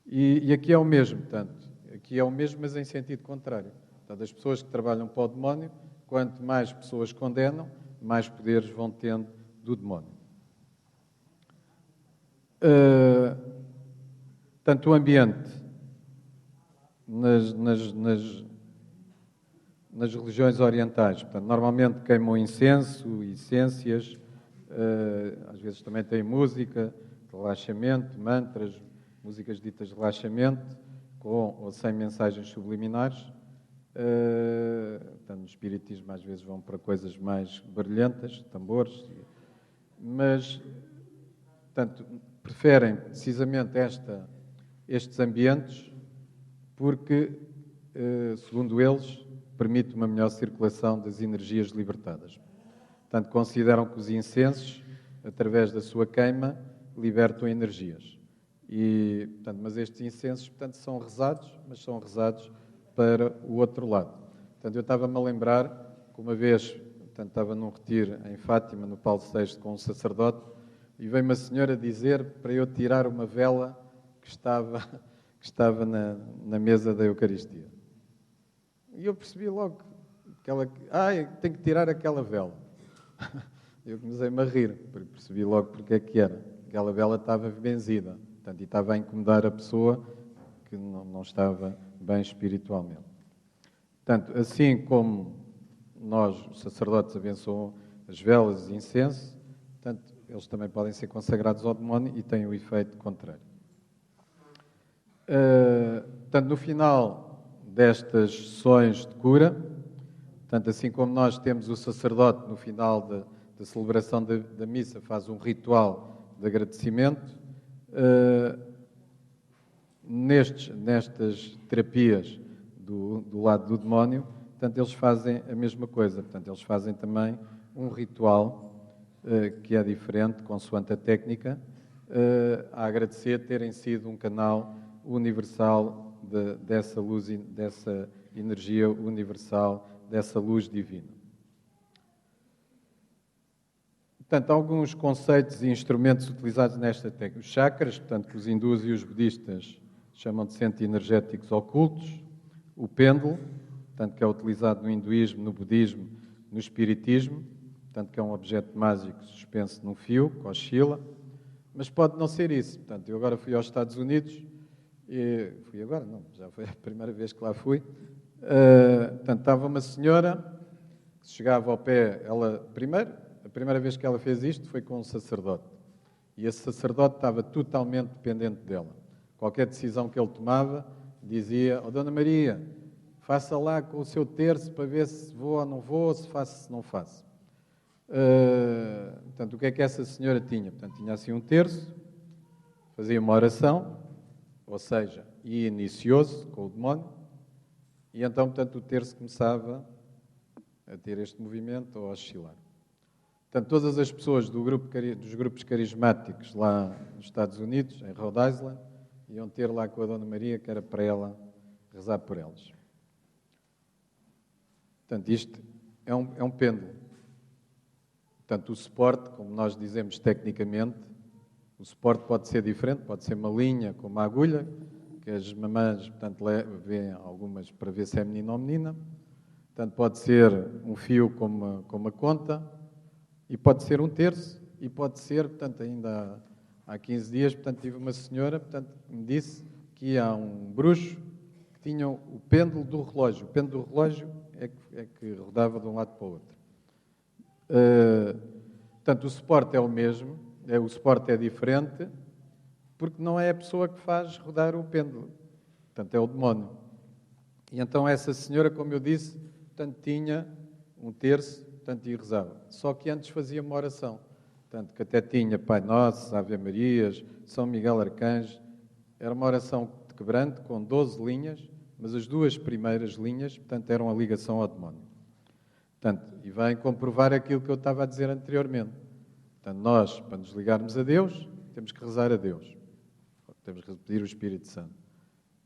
E aqui é o mesmo, portanto, aqui é o mesmo, mas em sentido contrário. Portanto, as pessoas que trabalham para o demónio, quanto mais pessoas condenam, mais poderes vão tendo do demónio. Portanto, o ambiente nas religiões orientais, portanto, normalmente queimam incenso, essências, às vezes também tem música, relaxamento, mantras, músicas ditas de relaxamento, com ou sem mensagens subliminares. Portanto, no espiritismo às vezes vão para coisas mais barulhentas, tambores, mas, portanto, preferem precisamente estes ambientes porque, segundo eles, permite uma melhor circulação das energias libertadas. Portanto, consideram que os incensos, através da sua queima, libertam energias. Portanto, mas estes incensos, portanto, são rezados, mas são rezados para o outro lado. Portanto, eu estava-me a lembrar que uma vez, portanto, estava num retiro em Fátima, no Paulo VI, com um sacerdote, e veio uma senhora dizer para eu tirar uma vela que estava na mesa da Eucaristia. E eu percebi logo que ela... tenho que tirar aquela vela. Eu comecei-me a rir, porque percebi logo porque é que era. Aquela vela estava benzida, portanto, e estava a incomodar a pessoa que não estava bem espiritualmente. Portanto, assim como nós, os sacerdotes, abençoam as velas e incenso, portanto, eles também podem ser consagrados ao demónio e têm o efeito contrário. Portanto, no final destas sessões de cura, portanto, assim como nós temos o sacerdote no final da celebração da missa, faz um ritual de agradecimento, nestas terapias do lado do demónio, portanto, eles fazem a mesma coisa. Portanto, eles fazem também um ritual que é diferente, consoante a técnica, a agradecer terem sido um canal universal dessa luz, dessa energia universal, dessa luz divina. Portanto, alguns conceitos e instrumentos utilizados nesta técnica. Os chakras, portanto, que os hindus e os budistas chamam de centros energéticos ocultos. O pêndulo, portanto, que é utilizado no hinduísmo, no budismo, no espiritismo, portanto, que é um objeto mágico suspenso num fio, que oscila. Mas pode não ser isso. Portanto, eu agora fui aos Estados Unidos, já foi a primeira vez que lá fui. Portanto, estava uma senhora que chegava ao pé, a primeira vez que ela fez isto foi com um sacerdote. E esse sacerdote estava totalmente dependente dela. Qualquer decisão que ele tomava, dizia: Dona Maria, faça lá com o seu terço para ver se vou ou não vou, se faço, se não faço. Portanto, o que é que essa senhora tinha? Portanto, tinha assim um terço, fazia uma oração, ou seja, ia iniciou-se com o demónio, e então, portanto, o terço começava a ter este movimento ou a oscilar. Portanto, todas as pessoas dos grupos carismáticos lá nos Estados Unidos, em Rhode Island, iam ter lá com a Dona Maria, que era para ela rezar por elas. Portanto, isto é um pêndulo. Portanto, o suporte, como nós dizemos tecnicamente, o suporte pode ser diferente, pode ser uma linha com uma agulha, que as mamãs, portanto, vêem algumas para ver se é menino ou menina. Portanto, pode ser um fio com uma conta, e pode ser um terço, e pode ser, portanto, ainda há 15 dias, portanto, tive uma senhora, portanto, que me disse que ia a um bruxo que tinha o pêndulo do relógio. O pêndulo do relógio é que rodava de um lado para o outro. Portanto, o suporte é o mesmo, o suporte é diferente, porque não é a pessoa que faz rodar o pêndulo. Portanto, é o demónio. E então essa senhora, como eu disse, portanto, tinha um terço, portanto, e rezava. Só que antes fazia uma oração. Portanto, que até tinha Pai Nosso, Ave Marias, São Miguel Arcanjo. Era uma oração de quebranto com 12 linhas, mas as duas primeiras linhas, portanto, eram a ligação ao demónio. Portanto, e vem comprovar aquilo que eu estava a dizer anteriormente. Portanto, nós, para nos ligarmos a Deus, temos que rezar a Deus. Temos que pedir o Espírito Santo.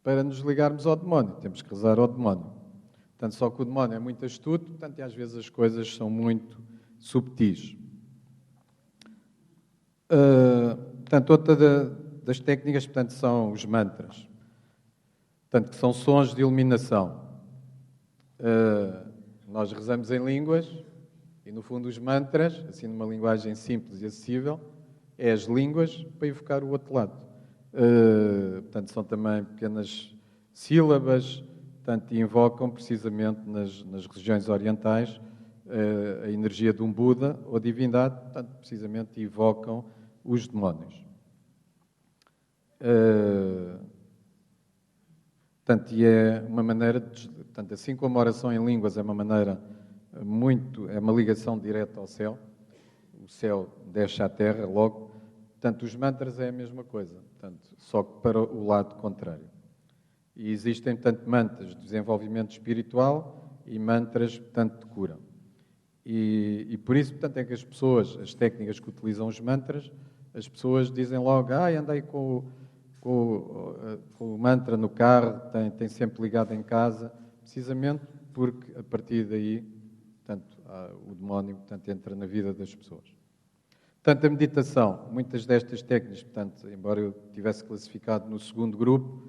Para nos ligarmos ao demónio, temos que rezar ao demónio. Portanto, só que o demónio é muito astuto, portanto, e às vezes as coisas são muito subtis. Portanto, outra das técnicas, portanto, são os mantras. Portanto, que são sons de iluminação. Nós rezamos em línguas e, no fundo, os mantras, assim numa linguagem simples e acessível, é as línguas para evocar o outro lado. Portanto, são também pequenas sílabas, portanto, e invocam precisamente nas religiões orientais a energia de um Buda ou divindade, portanto, precisamente evocam os demónios. Portanto, e é uma maneira, portanto, assim como a oração em línguas é uma maneira é uma ligação direta ao céu, o céu desce à terra logo, portanto, os mantras é a mesma coisa, portanto, só que para o lado contrário. E existem, portanto, mantras de desenvolvimento espiritual e mantras, portanto, de cura. E por isso, portanto, é que as técnicas que utilizam os mantras, as pessoas dizem logo, andei com o mantra no carro, tem sempre ligado em casa, precisamente porque a partir daí, portanto, o demónio, portanto, entra na vida das pessoas. Portanto, a meditação, muitas destas técnicas, portanto, embora eu tivesse classificado no segundo grupo,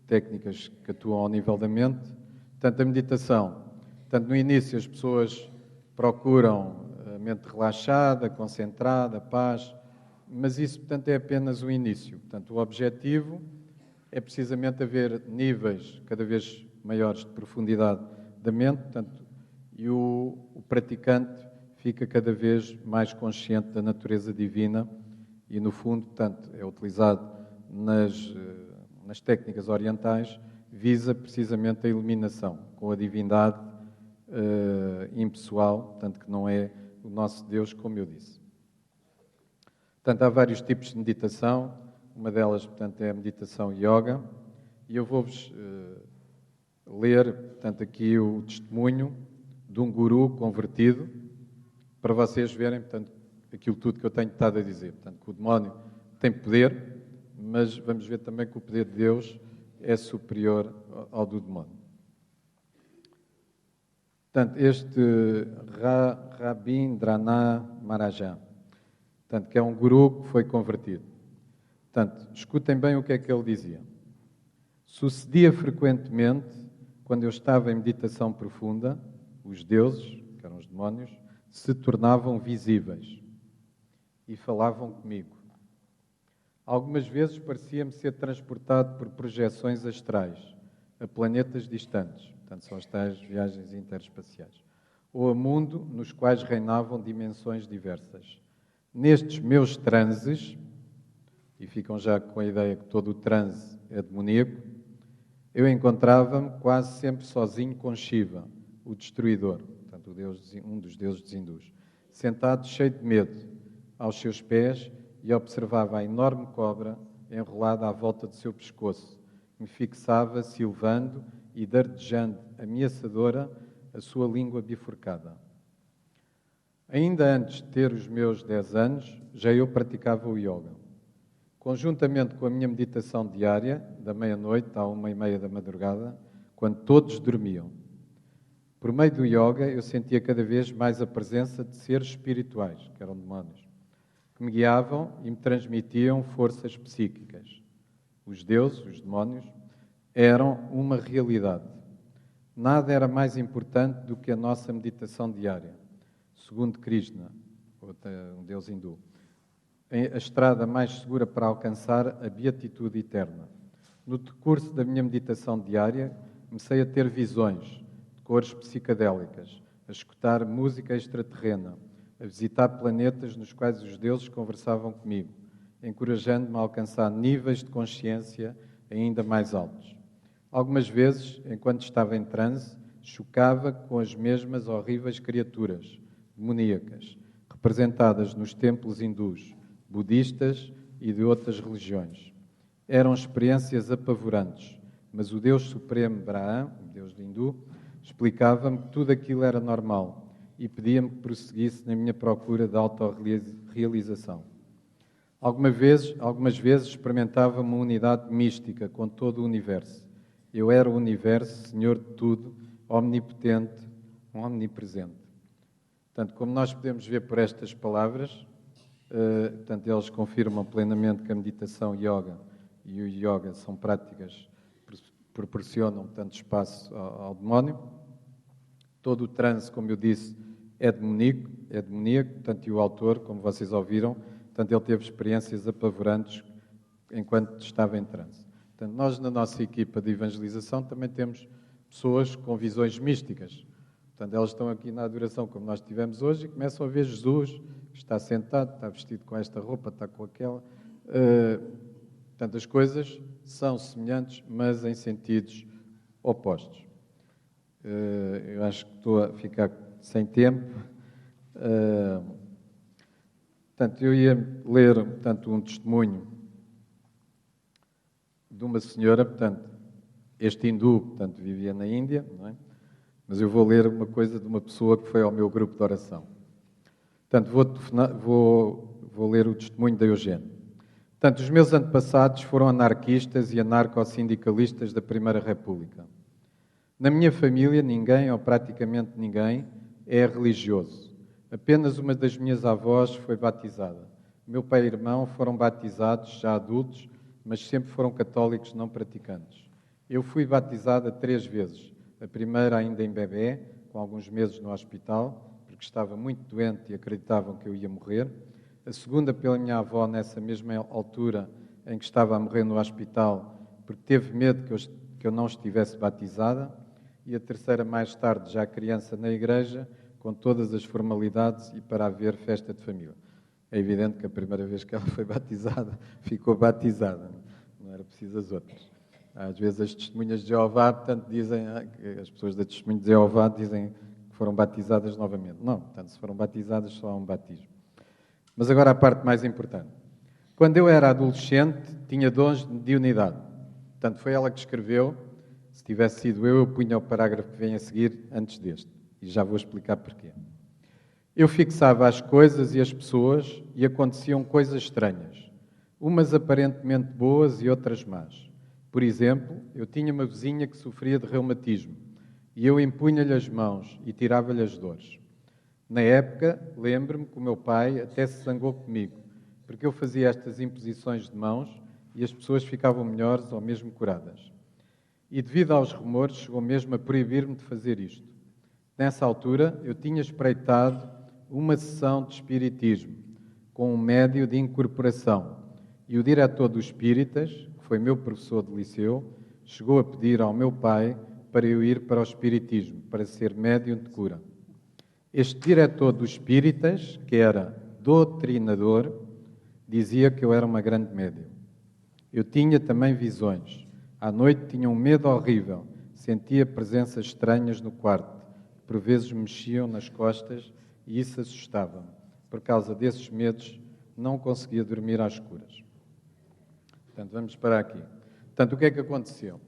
técnicas que atuam ao nível da mente, portanto, a meditação, portanto, no início as pessoas procuram a mente relaxada, concentrada, paz, mas isso, portanto, é apenas o início. Portanto, o objetivo é precisamente haver níveis cada vez maiores de profundidade da mente, portanto, e o praticante fica cada vez mais consciente da natureza divina e, no fundo, portanto, é utilizado nas técnicas orientais, visa precisamente a iluminação com a divindade impessoal, portanto, que não é o nosso Deus, como eu disse. Portanto, há vários tipos de meditação, uma delas, portanto, é a meditação yoga, e eu vou-vos ler, portanto, aqui o testemunho de um guru convertido, para vocês verem, portanto, aquilo tudo que eu tenho estado a dizer. Portanto, que o demónio tem poder, mas vamos ver também que o poder de Deus é superior ao do demónio. Portanto, este Rabindranath Maharaja, portanto, que é um guru que foi convertido. Portanto, escutem bem o que é que ele dizia. Sucedia frequentemente, quando eu estava em meditação profunda, os deuses, que eram os demónios, se tornavam visíveis e falavam comigo. Algumas vezes parecia-me ser transportado por projeções astrais a planetas distantes, portanto são as tais viagens interespaciais, ou a mundo nos quais reinavam dimensões diversas. Nestes meus transes, e ficam já com a ideia que todo o transe é demoníaco, eu encontrava-me quase sempre sozinho com Shiva, o destruidor, portanto, um dos deuses dos hindus, sentado cheio de medo aos seus pés e observava a enorme cobra enrolada à volta do seu pescoço, que me fixava, silvando e dardejando ameaçadora a sua língua bifurcada. Ainda antes de ter os meus 10 anos, já eu praticava o yoga. Conjuntamente com a minha meditação diária, da meia-noite à 1h30 da madrugada, quando todos dormiam. Por meio do yoga, eu sentia cada vez mais a presença de seres espirituais, que eram demónios, que me guiavam e me transmitiam forças psíquicas. Os deuses, os demónios, eram uma realidade. Nada era mais importante do que a nossa meditação diária, segundo Krishna, um deus hindu. A estrada mais segura para alcançar a beatitude eterna. No decurso da minha meditação diária, comecei a ter visões de cores psicadélicas, a escutar música extraterrena, a visitar planetas nos quais os deuses conversavam comigo, encorajando-me a alcançar níveis de consciência ainda mais altos. Algumas vezes, enquanto estava em transe, chocava com as mesmas horríveis criaturas demoníacas, representadas nos templos hindus, budistas e de outras religiões. Eram experiências apavorantes, mas o Deus Supremo Brahma, o Deus hindu, explicava-me que tudo aquilo era normal e pedia-me que prosseguisse na minha procura de autorrealização. Algumas vezes experimentava uma unidade mística com todo o universo. Eu era o universo, Senhor de tudo, omnipotente, omnipresente. Portanto, como nós podemos ver por estas palavras, portanto, eles confirmam plenamente que a meditação yoga e o yoga são práticas que proporcionam tanto espaço ao demónio. Todo o transe, como eu disse, é demoníaco, portanto, e o autor, como vocês ouviram, portanto, ele teve experiências apavorantes enquanto estava em transe. Portanto, nós, na nossa equipa de evangelização, também temos pessoas com visões místicas. Portanto, elas estão aqui na adoração, como nós tivemos hoje, e começam a ver Jesus, que está sentado, está vestido com esta roupa, está com aquela. Portanto, as coisas são semelhantes, mas em sentidos opostos. Eu acho que estou a ficar sem tempo. Portanto, eu ia ler, portanto, um testemunho de uma senhora, portanto, este hindu, portanto, vivia na Índia, não é? Mas eu vou ler uma coisa de uma pessoa que foi ao meu grupo de oração. Portanto, vou ler o testemunho da Eugênia. Portanto, os meus antepassados foram anarquistas e anarcossindicalistas da Primeira República. Na minha família, ninguém, ou praticamente ninguém, é religioso. Apenas uma das minhas avós foi batizada. Meu pai e irmão foram batizados, já adultos, mas sempre foram católicos não praticantes. Eu fui batizada 3 vezes. A primeira ainda em bebê, com alguns meses no hospital, porque estava muito doente e acreditavam que eu ia morrer. A segunda pela minha avó, nessa mesma altura em que estava a morrer no hospital, porque teve medo que eu não estivesse batizada. E a terceira mais tarde, já criança na igreja, com todas as formalidades e para haver festa de família. É evidente que a primeira vez que ela foi batizada, ficou batizada. Não era preciso as outras. Às vezes as testemunhas de Jeová, portanto, dizem, as pessoas da testemunho de Jeová dizem que foram batizadas novamente. Não, portanto, se foram batizadas, só há um batismo. Mas agora a parte mais importante. Quando eu era adolescente, tinha dons de unidade. Portanto, foi ela que escreveu. Se tivesse sido eu punha o parágrafo que vem a seguir antes deste. E já vou explicar porquê. Eu fixava as coisas e as pessoas e aconteciam coisas estranhas. Umas aparentemente boas e outras más. Por exemplo, eu tinha uma vizinha que sofria de reumatismo e eu impunha-lhe as mãos e tirava-lhe as dores. Na época, lembro-me que o meu pai até se zangou comigo, porque eu fazia estas imposições de mãos e as pessoas ficavam melhores ou mesmo curadas. E devido aos rumores, chegou mesmo a proibir-me de fazer isto. Nessa altura, eu tinha espreitado uma sessão de espiritismo com um médio de incorporação e o diretor dos espíritas, que foi meu professor de liceu, chegou a pedir ao meu pai para eu ir para o espiritismo, para ser médium de cura. Este diretor dos espíritas, que era doutrinador, dizia que eu era uma grande médium. Eu tinha também visões. À noite tinha um medo horrível. Sentia presenças estranhas no quarto. Por vezes me mexiam nas costas e isso assustava-me. Por causa desses medos, não conseguia dormir às escuras. Portanto, vamos parar aqui. Portanto, o que é que aconteceu?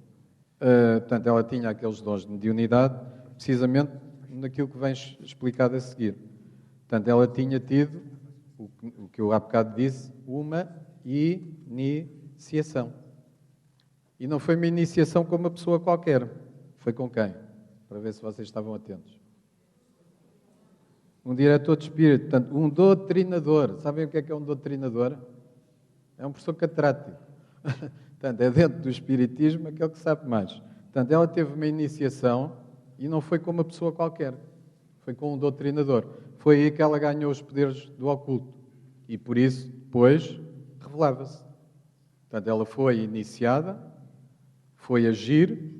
Portanto, ela tinha aqueles dons de mediunidade, precisamente naquilo que vem explicado a seguir. Portanto, ela tinha tido, o que eu há bocado disse, uma iniciação. E não foi uma iniciação com uma pessoa qualquer. Foi com quem? Para ver se vocês estavam atentos. Um diretor de espírito, portanto, um doutrinador. Sabem o que é um doutrinador? É um professor catedrático. Portanto, é dentro do espiritismo aquele que sabe mais. Portanto, ela teve uma iniciação e não foi com uma pessoa qualquer. Foi com um doutrinador. Foi aí que ela ganhou os poderes do oculto. E por isso, depois, revelava-se. Portanto, ela foi iniciada, foi agir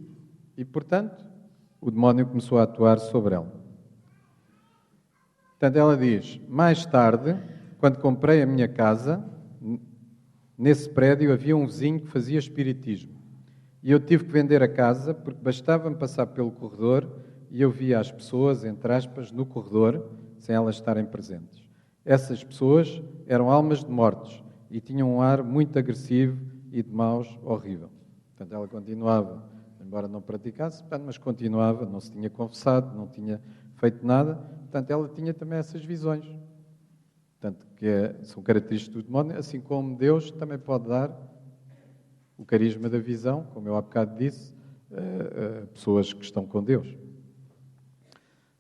e, portanto, o demónio começou a atuar sobre ela. Portanto, ela diz, mais tarde, quando comprei a minha casa, nesse prédio havia um vizinho que fazia espiritismo. E eu tive que vender a casa porque bastava-me passar pelo corredor e eu via as pessoas, entre aspas, no corredor, sem elas estarem presentes. Essas pessoas eram almas de mortos e tinham um ar muito agressivo e de maus horrível. Portanto, ela continuava, embora não praticasse, mas continuava, não se tinha confessado, não tinha feito nada. Portanto, ela tinha também essas visões. Portanto, são características do demónio, assim como Deus também pode dar o carisma da visão, como eu há bocado disse, a pessoas que estão com Deus.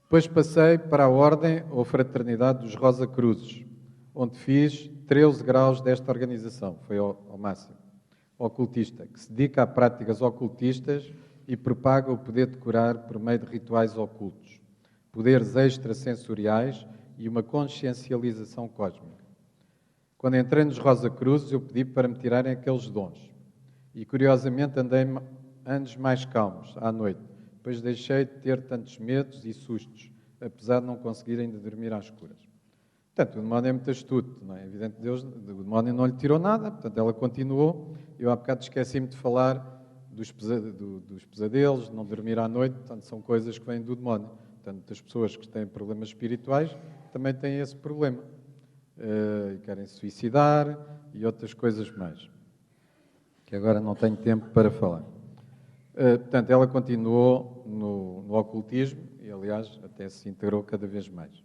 Depois passei para a Ordem ou Fraternidade dos Rosa Cruzes, onde fiz 13 graus desta organização, foi ao máximo. Ocultista, que se dedica a práticas ocultistas e propaga o poder de curar por meio de rituais ocultos, poderes extrasensoriais e uma consciencialização cósmica. Quando entrei nos Rosa Cruzes, eu pedi para me tirarem aqueles dons. E, curiosamente, andei anos mais calmos, à noite. Depois deixei de ter tantos medos e sustos, apesar de não conseguir ainda dormir às escuras. Portanto, o demónio é muito astuto, não é? É evidente que Deus, o demónio não lhe tirou nada, portanto, ela continuou. Eu, há bocado, esqueci-me de falar dos pesadelos, de não dormir à noite, portanto, são coisas que vêm do demónio. Portanto, as pessoas que têm problemas espirituais também têm esse problema. E querem se suicidar e outras coisas mais, que agora não tenho tempo para falar. Portanto, ela continuou no ocultismo e, aliás, até se integrou cada vez mais.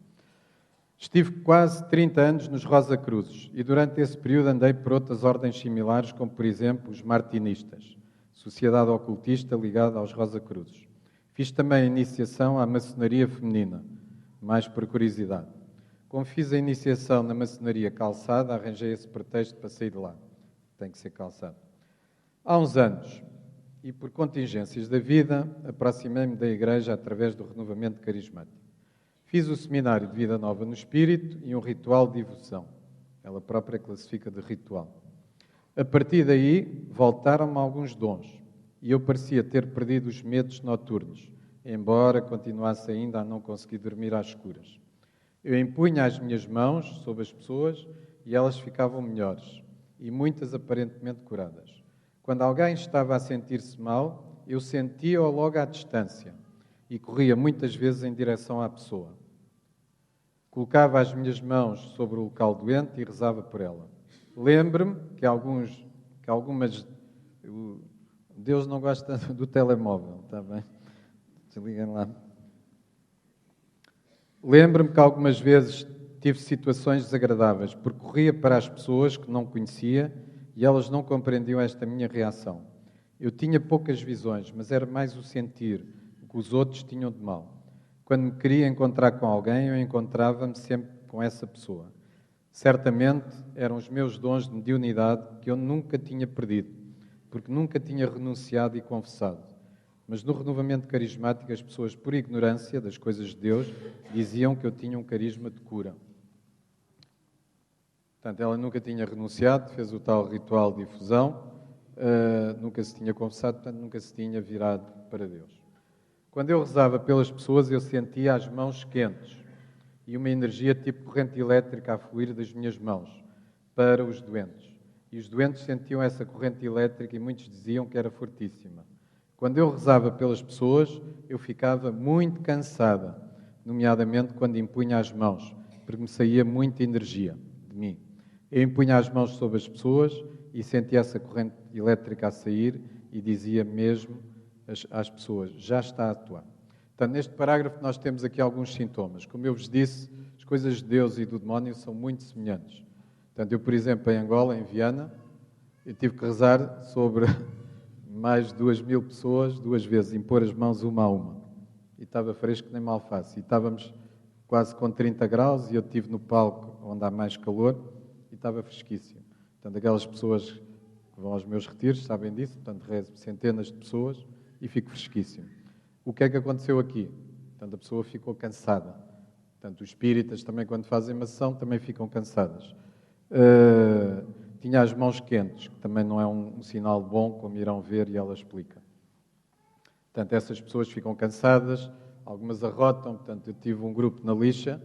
Estive quase 30 anos nos Rosa Cruzes e durante esse período andei por outras ordens similares, como, por exemplo, os Martinistas, sociedade ocultista ligada aos Rosa Cruzes. Fiz também a iniciação à maçonaria feminina, mais por curiosidade. Como fiz a iniciação na maçonaria calçada, arranjei esse pretexto para sair de lá. Tem que ser calçado. Há uns anos, e por contingências da vida, aproximei-me da Igreja através do renovamento carismático. Fiz o seminário de Vida Nova no Espírito e um ritual de devoção. Ela própria classifica de ritual. A partir daí, voltaram-me alguns dons e eu parecia ter perdido os medos noturnos, embora continuasse ainda a não conseguir dormir às escuras. Eu impunha as minhas mãos sobre as pessoas e elas ficavam melhores, e muitas aparentemente curadas. Quando alguém estava a sentir-se mal, eu sentia-o logo à distância e corria muitas vezes em direção à pessoa. Colocava as minhas mãos sobre o local doente e rezava por ela. Lembro-me que algumas... Deus não gosta do telemóvel, está bem? Desliguem lá. Lembro-me que algumas vezes tive situações desagradáveis, porque corria para as pessoas que não conhecia e elas não compreendiam esta minha reação. Eu tinha poucas visões, mas era mais o sentir, o que os outros tinham de mal. Quando me queria encontrar com alguém, eu encontrava-me sempre com essa pessoa. Certamente eram os meus dons de mediunidade que eu nunca tinha perdido, porque nunca tinha renunciado e confessado. Mas no renovamento carismático, as pessoas, por ignorância das coisas de Deus, diziam que eu tinha um carisma de cura. Portanto, ela nunca tinha renunciado, fez o tal ritual de difusão, nunca se tinha confessado, portanto, nunca se tinha virado para Deus. Quando eu rezava pelas pessoas, eu sentia as mãos quentes e uma energia tipo corrente elétrica a fluir das minhas mãos para os doentes. E os doentes sentiam essa corrente elétrica e muitos diziam que era fortíssima. Quando eu rezava pelas pessoas, eu ficava muito cansada, nomeadamente quando impunha as mãos, porque me saía muita energia de mim. Eu impunha as mãos sobre as pessoas e sentia essa corrente elétrica a sair e dizia mesmo às pessoas, já está a atuar. Portanto, neste parágrafo nós temos aqui alguns sintomas. Como eu vos disse, as coisas de Deus e do demónio são muito semelhantes. Portanto, eu, por exemplo, em Angola, em Viana, eu tive que rezar sobre mais de 2.000 pessoas, 2 vezes, impor as mãos uma a uma. E estava fresco nem mal alface. E estávamos quase com 30 graus e eu estive no palco onde há mais calor e estava fresquíssimo. Portanto, aquelas pessoas que vão aos meus retiros sabem disso, portanto, rezo centenas de pessoas e fico fresquíssimo. O que é que aconteceu aqui? Portanto, a pessoa ficou cansada. Portanto, os espíritas também, quando fazem maçã, também ficam cansadas. Tinha as mãos quentes, que também não é um sinal bom, como irão ver, e ela explica. Portanto, essas pessoas ficam cansadas, algumas arrotam. Portanto, eu tive um grupo na lixa,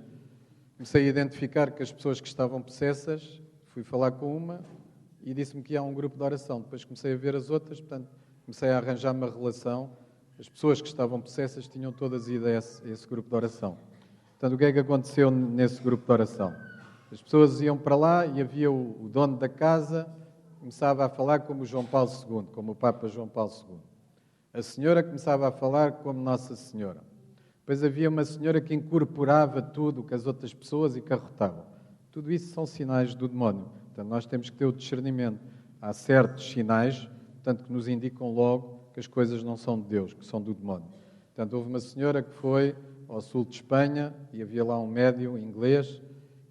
comecei a identificar que as pessoas que estavam possessas, fui falar com uma e disse-me que ia a um grupo de oração. Depois comecei a ver as outras, portanto, comecei a arranjar uma relação. As pessoas que estavam possessas tinham todas ido a esse grupo de oração. Portanto, o que é que aconteceu nesse grupo de oração? As pessoas iam para lá e havia o dono da casa, começava a falar como o João Paulo II, como o Papa João Paulo II. A senhora começava a falar como Nossa Senhora. Depois havia uma senhora que incorporava tudo o que as outras pessoas e carrotava. Tudo isso são sinais do demónio. Portanto, nós temos que ter o discernimento. Há certos sinais, portanto, que nos indicam logo que as coisas não são de Deus, que são do demónio. Portanto, houve uma senhora que foi ao sul de Espanha e havia lá um médium inglês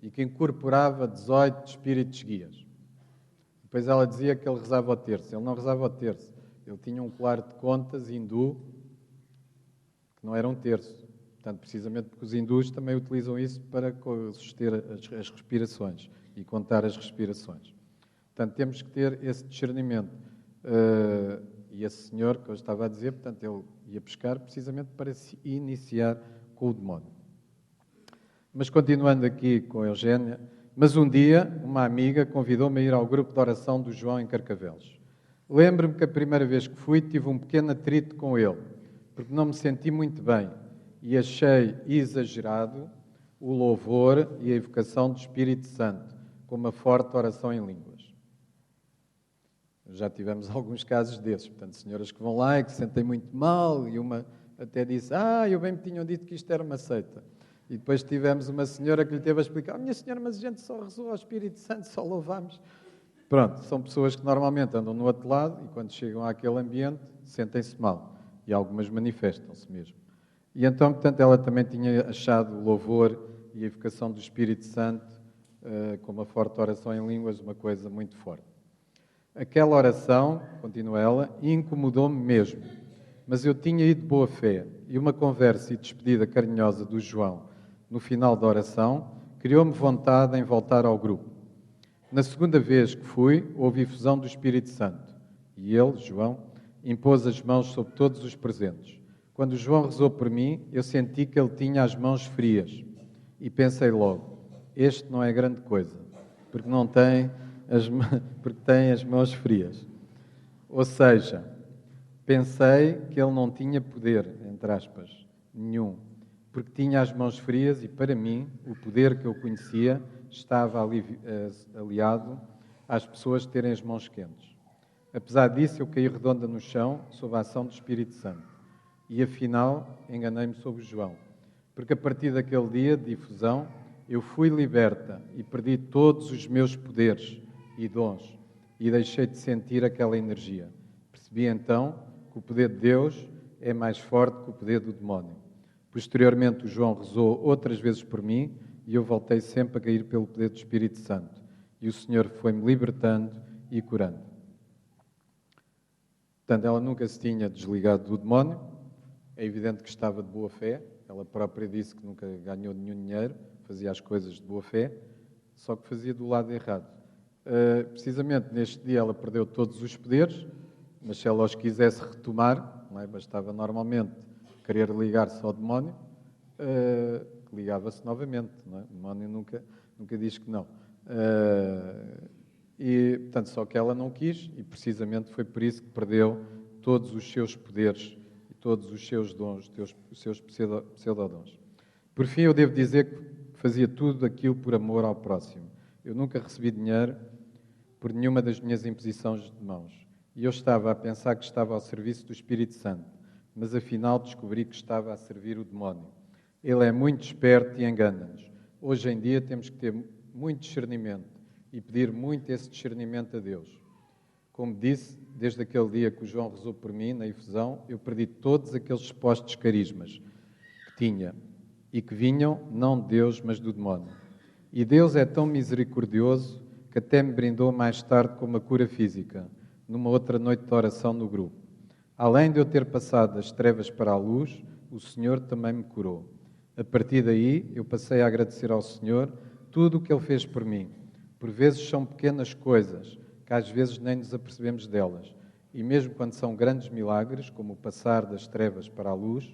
e que incorporava 18 espíritos guias. Depois ela dizia que ele rezava ao terço. Ele não rezava ao terço. Ele tinha um colar de contas hindu que não era um terço. Portanto, precisamente porque os hindus também utilizam isso para suster as respirações e contar as respirações. Portanto, temos que ter esse discernimento. E esse senhor que eu estava a dizer, portanto, ele ia pescar precisamente para se iniciar com o demónio. Mas continuando aqui com a Eugénia, mas um dia uma amiga convidou-me a ir ao grupo de oração do João em Carcavelos. Lembro-me que a primeira vez que fui tive um pequeno atrito com ele, porque não me senti muito bem e achei exagerado o louvor e a evocação do Espírito Santo, com uma forte oração em línguas. Já tivemos alguns casos desses, portanto, senhoras que vão lá e que se sentem muito mal, e uma até disse, eu bem me tinham dito que isto era uma seita. E depois tivemos uma senhora que lhe teve a explicar, minha senhora, mas a gente só rezou ao Espírito Santo, só louvámos. Pronto, são pessoas que normalmente andam no outro lado e quando chegam àquele ambiente sentem-se mal. E algumas manifestam-se mesmo. E então, portanto, ela também tinha achado o louvor e a evocação do Espírito Santo com uma forte oração em línguas, uma coisa muito forte. Aquela oração, continua ela, incomodou-me mesmo. Mas eu tinha ido de boa fé e uma conversa e despedida carinhosa do João no final da oração criou-me vontade em voltar ao grupo. Na segunda vez que fui, houve efusão do Espírito Santo. E ele, João, impôs as mãos sobre todos os presentes. Quando João rezou por mim, eu senti que ele tinha as mãos frias. E pensei logo, este não é grande coisa, porque tem as mãos frias. Ou seja, pensei que ele não tinha poder, entre aspas, nenhum, porque tinha as mãos frias e, para mim, o poder que eu conhecia estava aliado às pessoas terem as mãos quentes. Apesar disso, eu caí redonda no chão sob a ação do Espírito Santo. E, afinal, enganei-me sobre João, porque a partir daquele dia de difusão, eu fui liberta e perdi todos os meus poderes e dons e deixei de sentir aquela energia. Percebi então que o poder de Deus é mais forte que o poder do demónio. Posteriormente, o João rezou outras vezes por mim e eu voltei sempre a cair pelo poder do Espírito Santo. E o Senhor foi-me libertando e curando. Portanto, ela nunca se tinha desligado do demónio. É evidente que estava de boa fé. Ela própria disse que nunca ganhou nenhum dinheiro, fazia as coisas de boa fé, só que fazia do lado errado. Precisamente neste dia ela perdeu todos os poderes, mas se ela os quisesse retomar, não é? Bastava normalmente querer ligar-se ao demónio, ligava-se novamente. Não é? O demónio nunca diz que não. E, portanto, só que ela não quis e precisamente foi por isso que perdeu todos os seus poderes e todos os seus dons, os seus pseudodons. Por fim, eu devo dizer que fazia tudo aquilo por amor ao próximo. Eu nunca recebi dinheiro por nenhuma das minhas imposições de mãos. E eu estava a pensar que estava ao serviço do Espírito Santo, mas afinal descobri que estava a servir o demónio. Ele é muito esperto e engana-nos. Hoje em dia temos que ter muito discernimento e pedir muito esse discernimento a Deus. Como disse, desde aquele dia que o João rezou por mim, na efusão, eu perdi todos aqueles supostos carismas que tinha e que vinham não de Deus, mas do demónio. E Deus é tão misericordioso que até me brindou mais tarde com uma cura física, numa outra noite de oração no grupo. Além de eu ter passado das trevas para a luz, o Senhor também me curou. A partir daí, eu passei a agradecer ao Senhor tudo o que Ele fez por mim. Por vezes são pequenas coisas, que às vezes nem nos apercebemos delas. E mesmo quando são grandes milagres, como o passar das trevas para a luz,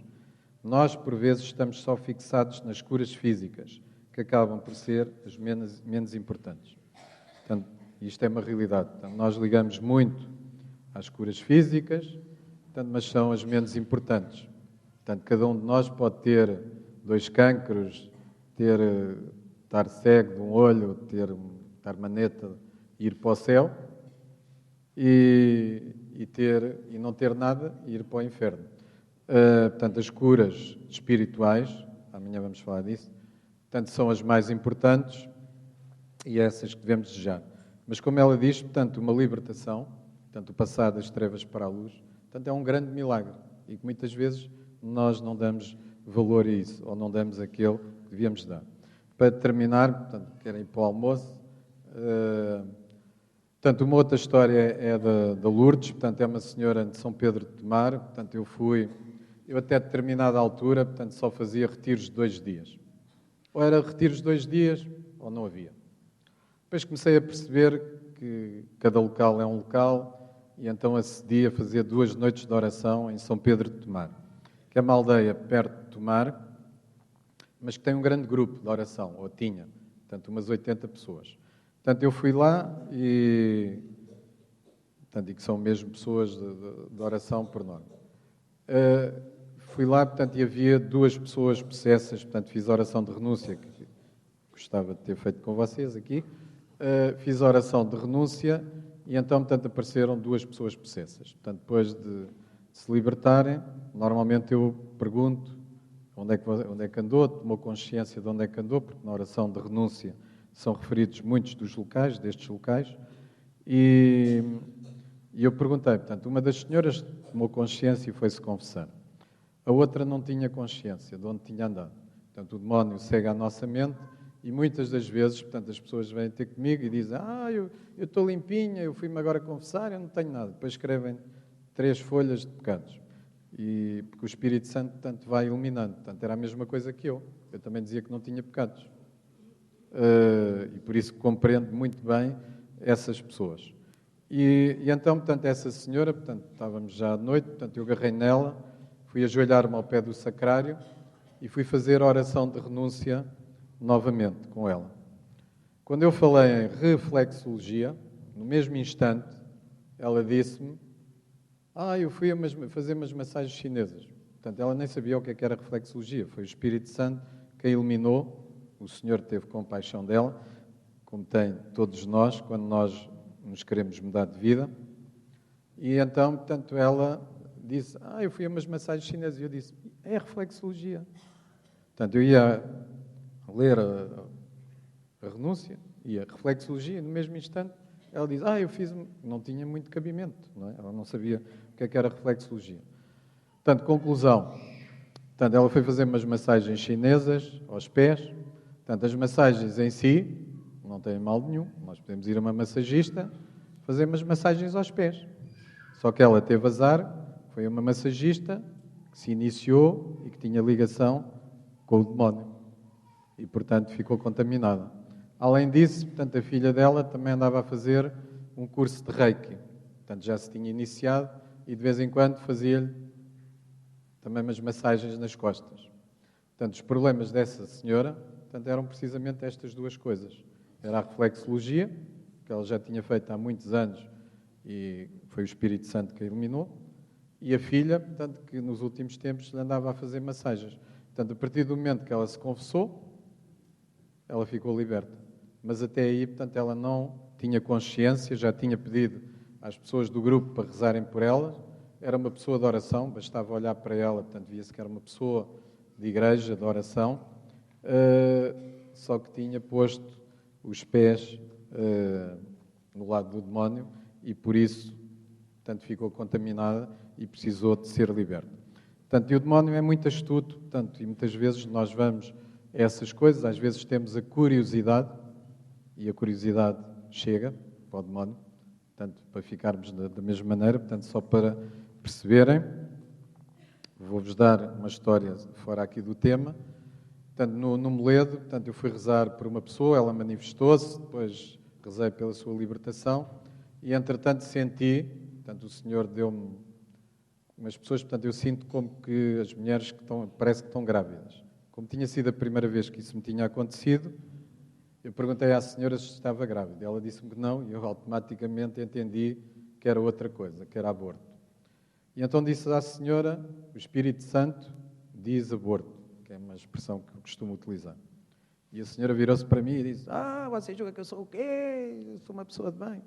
nós, por vezes, estamos só fixados nas curas físicas, que acabam por ser as menos importantes. Portanto, isto é uma realidade. Portanto, nós ligamos muito às curas físicas, portanto, mas são as menos importantes. Portanto, cada um de nós pode ter 2 cancros, estar cego de um olho, estar maneta e ir para o céu, e não ter nada e ir para o inferno. Portanto, as curas espirituais, amanhã vamos falar disso, portanto, são as mais importantes e essas que devemos desejar. Mas como ela diz, portanto, uma libertação, portanto, o passar das trevas para a luz, portanto, é um grande milagre e que muitas vezes nós não damos valor a isso, ou não damos aquele que devíamos dar. Para terminar, portanto, querem ir para o almoço, portanto, uma outra história é da Lourdes, portanto, é uma senhora de São Pedro de Tomar, portanto, eu até determinada altura, portanto, só fazia retiros de 2 dias. Ou era retiros de 2 dias, ou não havia. Depois comecei a perceber que cada local é um local, e então acedi a fazer 2 noites de oração em São Pedro de Tomar, que é uma aldeia perto de Tomar, mas que tem um grande grupo de oração, ou tinha, portanto, umas 80 pessoas. Portanto, eu fui lá e que são mesmo pessoas de oração por norma. Fui lá, portanto, e havia 2 pessoas possessas, portanto, fiz a oração de renúncia, que gostava de ter feito com vocês aqui. Fiz a oração de renúncia e então, portanto, apareceram 2 pessoas possessas. Portanto, depois de se libertarem, normalmente eu pergunto onde é que andou, tomou consciência de onde é que andou, porque na oração de renúncia são referidos muitos destes locais, e eu perguntei, portanto, uma das senhoras tomou consciência e foi-se confessar. A outra não tinha consciência de onde tinha andado. Portanto, o demónio segue à nossa mente e muitas das vezes, portanto, as pessoas vêm ter comigo e dizem eu estou limpinha, eu fui-me agora confessar, eu não tenho nada. Depois escrevem 3 folhas de pecados. Porque o Espírito Santo, portanto, vai iluminando. Portanto, era a mesma coisa que eu. Eu também dizia que não tinha pecados. E por isso compreendo muito bem essas pessoas. E então, portanto, essa senhora, portanto, estávamos já à noite, portanto, eu agarrei nela, fui ajoelhar-me ao pé do sacrário e fui fazer a oração de renúncia novamente com ela. Quando eu falei em reflexologia, no mesmo instante, ela disse-me, eu fui fazer umas massagens chinesas. Portanto, ela nem sabia o que era reflexologia. Foi o Espírito Santo que a iluminou. O Senhor teve compaixão dela, como tem todos nós, quando nós nos queremos mudar de vida. E então, portanto, ela disse, eu fui a umas massagens chinesas. E eu disse, é reflexologia. Portanto, eu ia ler a renúncia e a reflexologia, no mesmo instante, ela diz, eu fiz, não tinha muito cabimento, não é? Ela não sabia o que era reflexologia. Portanto, conclusão, portanto, ela foi fazer umas massagens chinesas aos pés, portanto, as massagens em si não têm mal nenhum, nós podemos ir a uma massagista fazer umas massagens aos pés, só que ela teve azar, foi uma massagista que se iniciou e que tinha ligação com o demónio e, portanto, ficou contaminada. Além disso, portanto, a filha dela também andava a fazer um curso de Reiki. Portanto, já se tinha iniciado e de vez em quando fazia-lhe também umas massagens nas costas. Portanto, os problemas dessa senhora, portanto, eram precisamente estas 2 coisas. Era a reflexologia, que ela já tinha feito há muitos anos e foi o Espírito Santo que a iluminou, e a filha, portanto, que nos últimos tempos lhe andava a fazer massagens. Portanto, a partir do momento que ela se confessou, ela ficou liberta. Mas até aí, portanto, ela não tinha consciência, já tinha pedido às pessoas do grupo para rezarem por ela, era uma pessoa de oração, bastava olhar para ela, portanto, via-se que era uma pessoa de igreja, de oração, só que tinha posto os pés no lado do demónio e, por isso, portanto, ficou contaminada e precisou de ser liberta. Portanto, e o demónio é muito astuto, portanto, e muitas vezes nós vamos a essas coisas, às vezes temos a curiosidade, e a curiosidade chega para o demónio, portanto, para ficarmos da mesma maneira, portanto, só para perceberem, vou-vos dar uma história fora aqui do tema. Portanto, no Moledo, portanto, eu fui rezar por uma pessoa, ela manifestou-se, depois rezei pela sua libertação, e entretanto senti, portanto, o Senhor deu-me umas pessoas, portanto, eu sinto como que as mulheres parece que estão grávidas, Como tinha sido a primeira vez que isso me tinha acontecido, eu perguntei à senhora se estava grávida. Ela disse-me que não e eu automaticamente entendi que era outra coisa, que era aborto. E então disse à senhora, o Espírito Santo diz aborto, que é uma expressão que eu costumo utilizar. E a senhora virou-se para mim e disse, você julga que eu sou o quê? Eu sou uma pessoa de bem.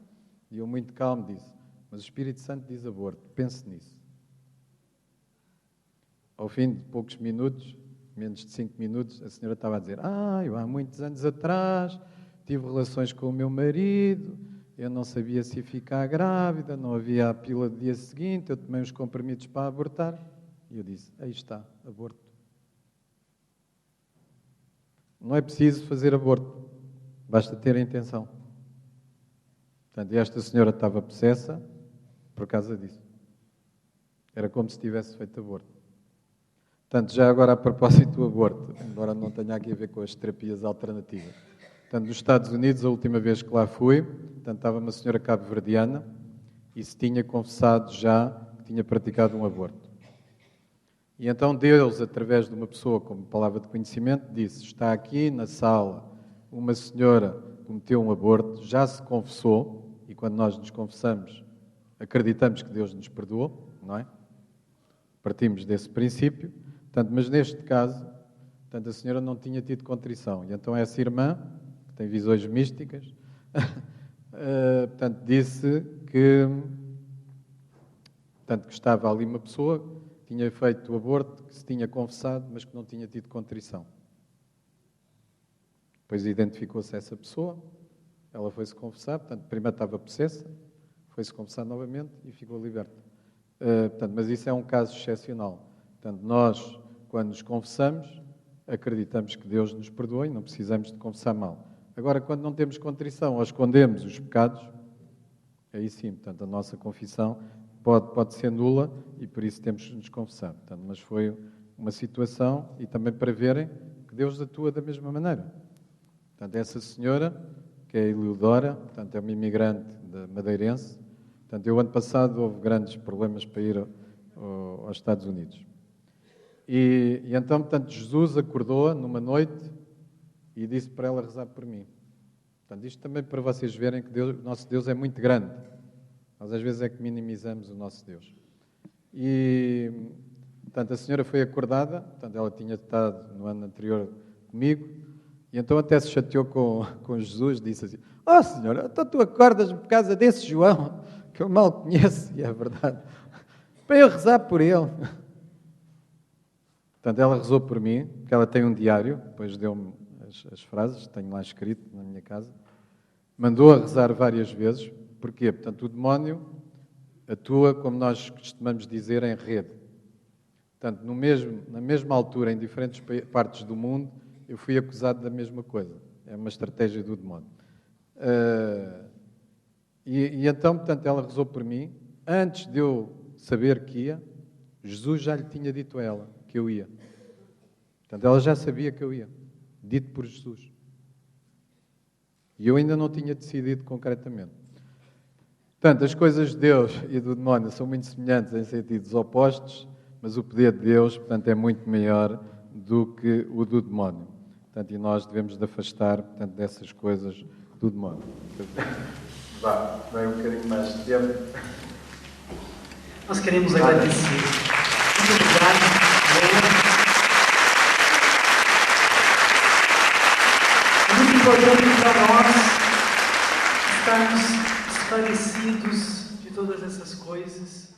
E eu muito calmo disse, mas o Espírito Santo diz aborto, pense nisso. Ao fim de poucos minutos, menos de 5 minutos, a senhora estava a dizer, eu há muitos anos atrás tive relações com o meu marido, eu não sabia se ia ficar grávida, não havia a pílula do dia seguinte, eu tomei uns comprimidos para abortar. E eu disse, aí está, aborto. Não é preciso fazer aborto, basta ter a intenção. Portanto, esta senhora estava possessa por causa disso. Era como se tivesse feito aborto. Portanto, já agora a propósito do aborto, embora não tenha aqui a ver com as terapias alternativas. Portanto, nos Estados Unidos, a última vez que lá fui, portanto, estava uma senhora cabo-verdiana e se tinha confessado já que tinha praticado um aborto. E então Deus, através de uma pessoa com palavra de conhecimento, disse, está aqui na sala uma senhora que cometeu um aborto, já se confessou, e quando nós nos confessamos, acreditamos que Deus nos perdoou, não é? Partimos desse princípio. Portanto, mas neste caso, portanto, a senhora não tinha tido contrição. E então essa irmã, que tem visões místicas, portanto, disse que, portanto, que estava ali uma pessoa que tinha feito o aborto, que se tinha confessado, mas que não tinha tido contrição. Depois identificou-se essa pessoa, ela foi-se confessar, portanto, primeiro estava possessa, foi-se confessar novamente e ficou liberta. Portanto, mas isso é um caso excepcional. Portanto, nós, quando nos confessamos, acreditamos que Deus nos perdoa e não precisamos de confessar mal. Agora, quando não temos contrição ou escondemos os pecados, aí sim, portanto, a nossa confissão pode ser nula e por isso temos de nos confessar. Portanto, mas foi uma situação e também para verem que Deus atua da mesma maneira. Portanto, essa senhora, que é a Eleodora, portanto, é uma imigrante madeirense. Portanto, eu, ano passado, houve grandes problemas para ir aos Estados Unidos. E então, portanto, Jesus acordou-a numa noite e disse para ela rezar por mim. Portanto, isto também para vocês verem que o nosso Deus é muito grande. Nós, às vezes, é que minimizamos o nosso Deus. E, portanto, a senhora foi acordada, portanto, ela tinha estado no ano anterior comigo, e então até se chateou com Jesus, disse assim, senhora, então tu acordas-me por causa desse João, que eu mal conheço, e é verdade, para eu rezar por ele. Portanto, ela rezou por mim, porque ela tem um diário, depois deu-me as frases, tenho lá escrito na minha casa, mandou a rezar várias vezes. Porquê? Portanto, o demónio atua, como nós costumamos dizer, em rede. Portanto, na mesma altura, em diferentes partes do mundo, eu fui acusado da mesma coisa. É uma estratégia do demónio. E então, portanto, ela rezou por mim. Antes de eu saber que ia, Jesus já lhe tinha dito a ela que eu ia. Portanto, ela já sabia que eu ia. Dito por Jesus. E eu ainda não tinha decidido concretamente. Portanto, as coisas de Deus e do demónio são muito semelhantes em sentidos opostos, mas o poder de Deus, portanto, é muito maior do que o do demónio. Portanto, e nós devemos de afastar, portanto, dessas coisas do demónio. Vai um bocadinho mais de tempo. Nós queremos agradecer. Muito obrigado. É muito importante para nós estarmos esclarecidos de todas essas coisas.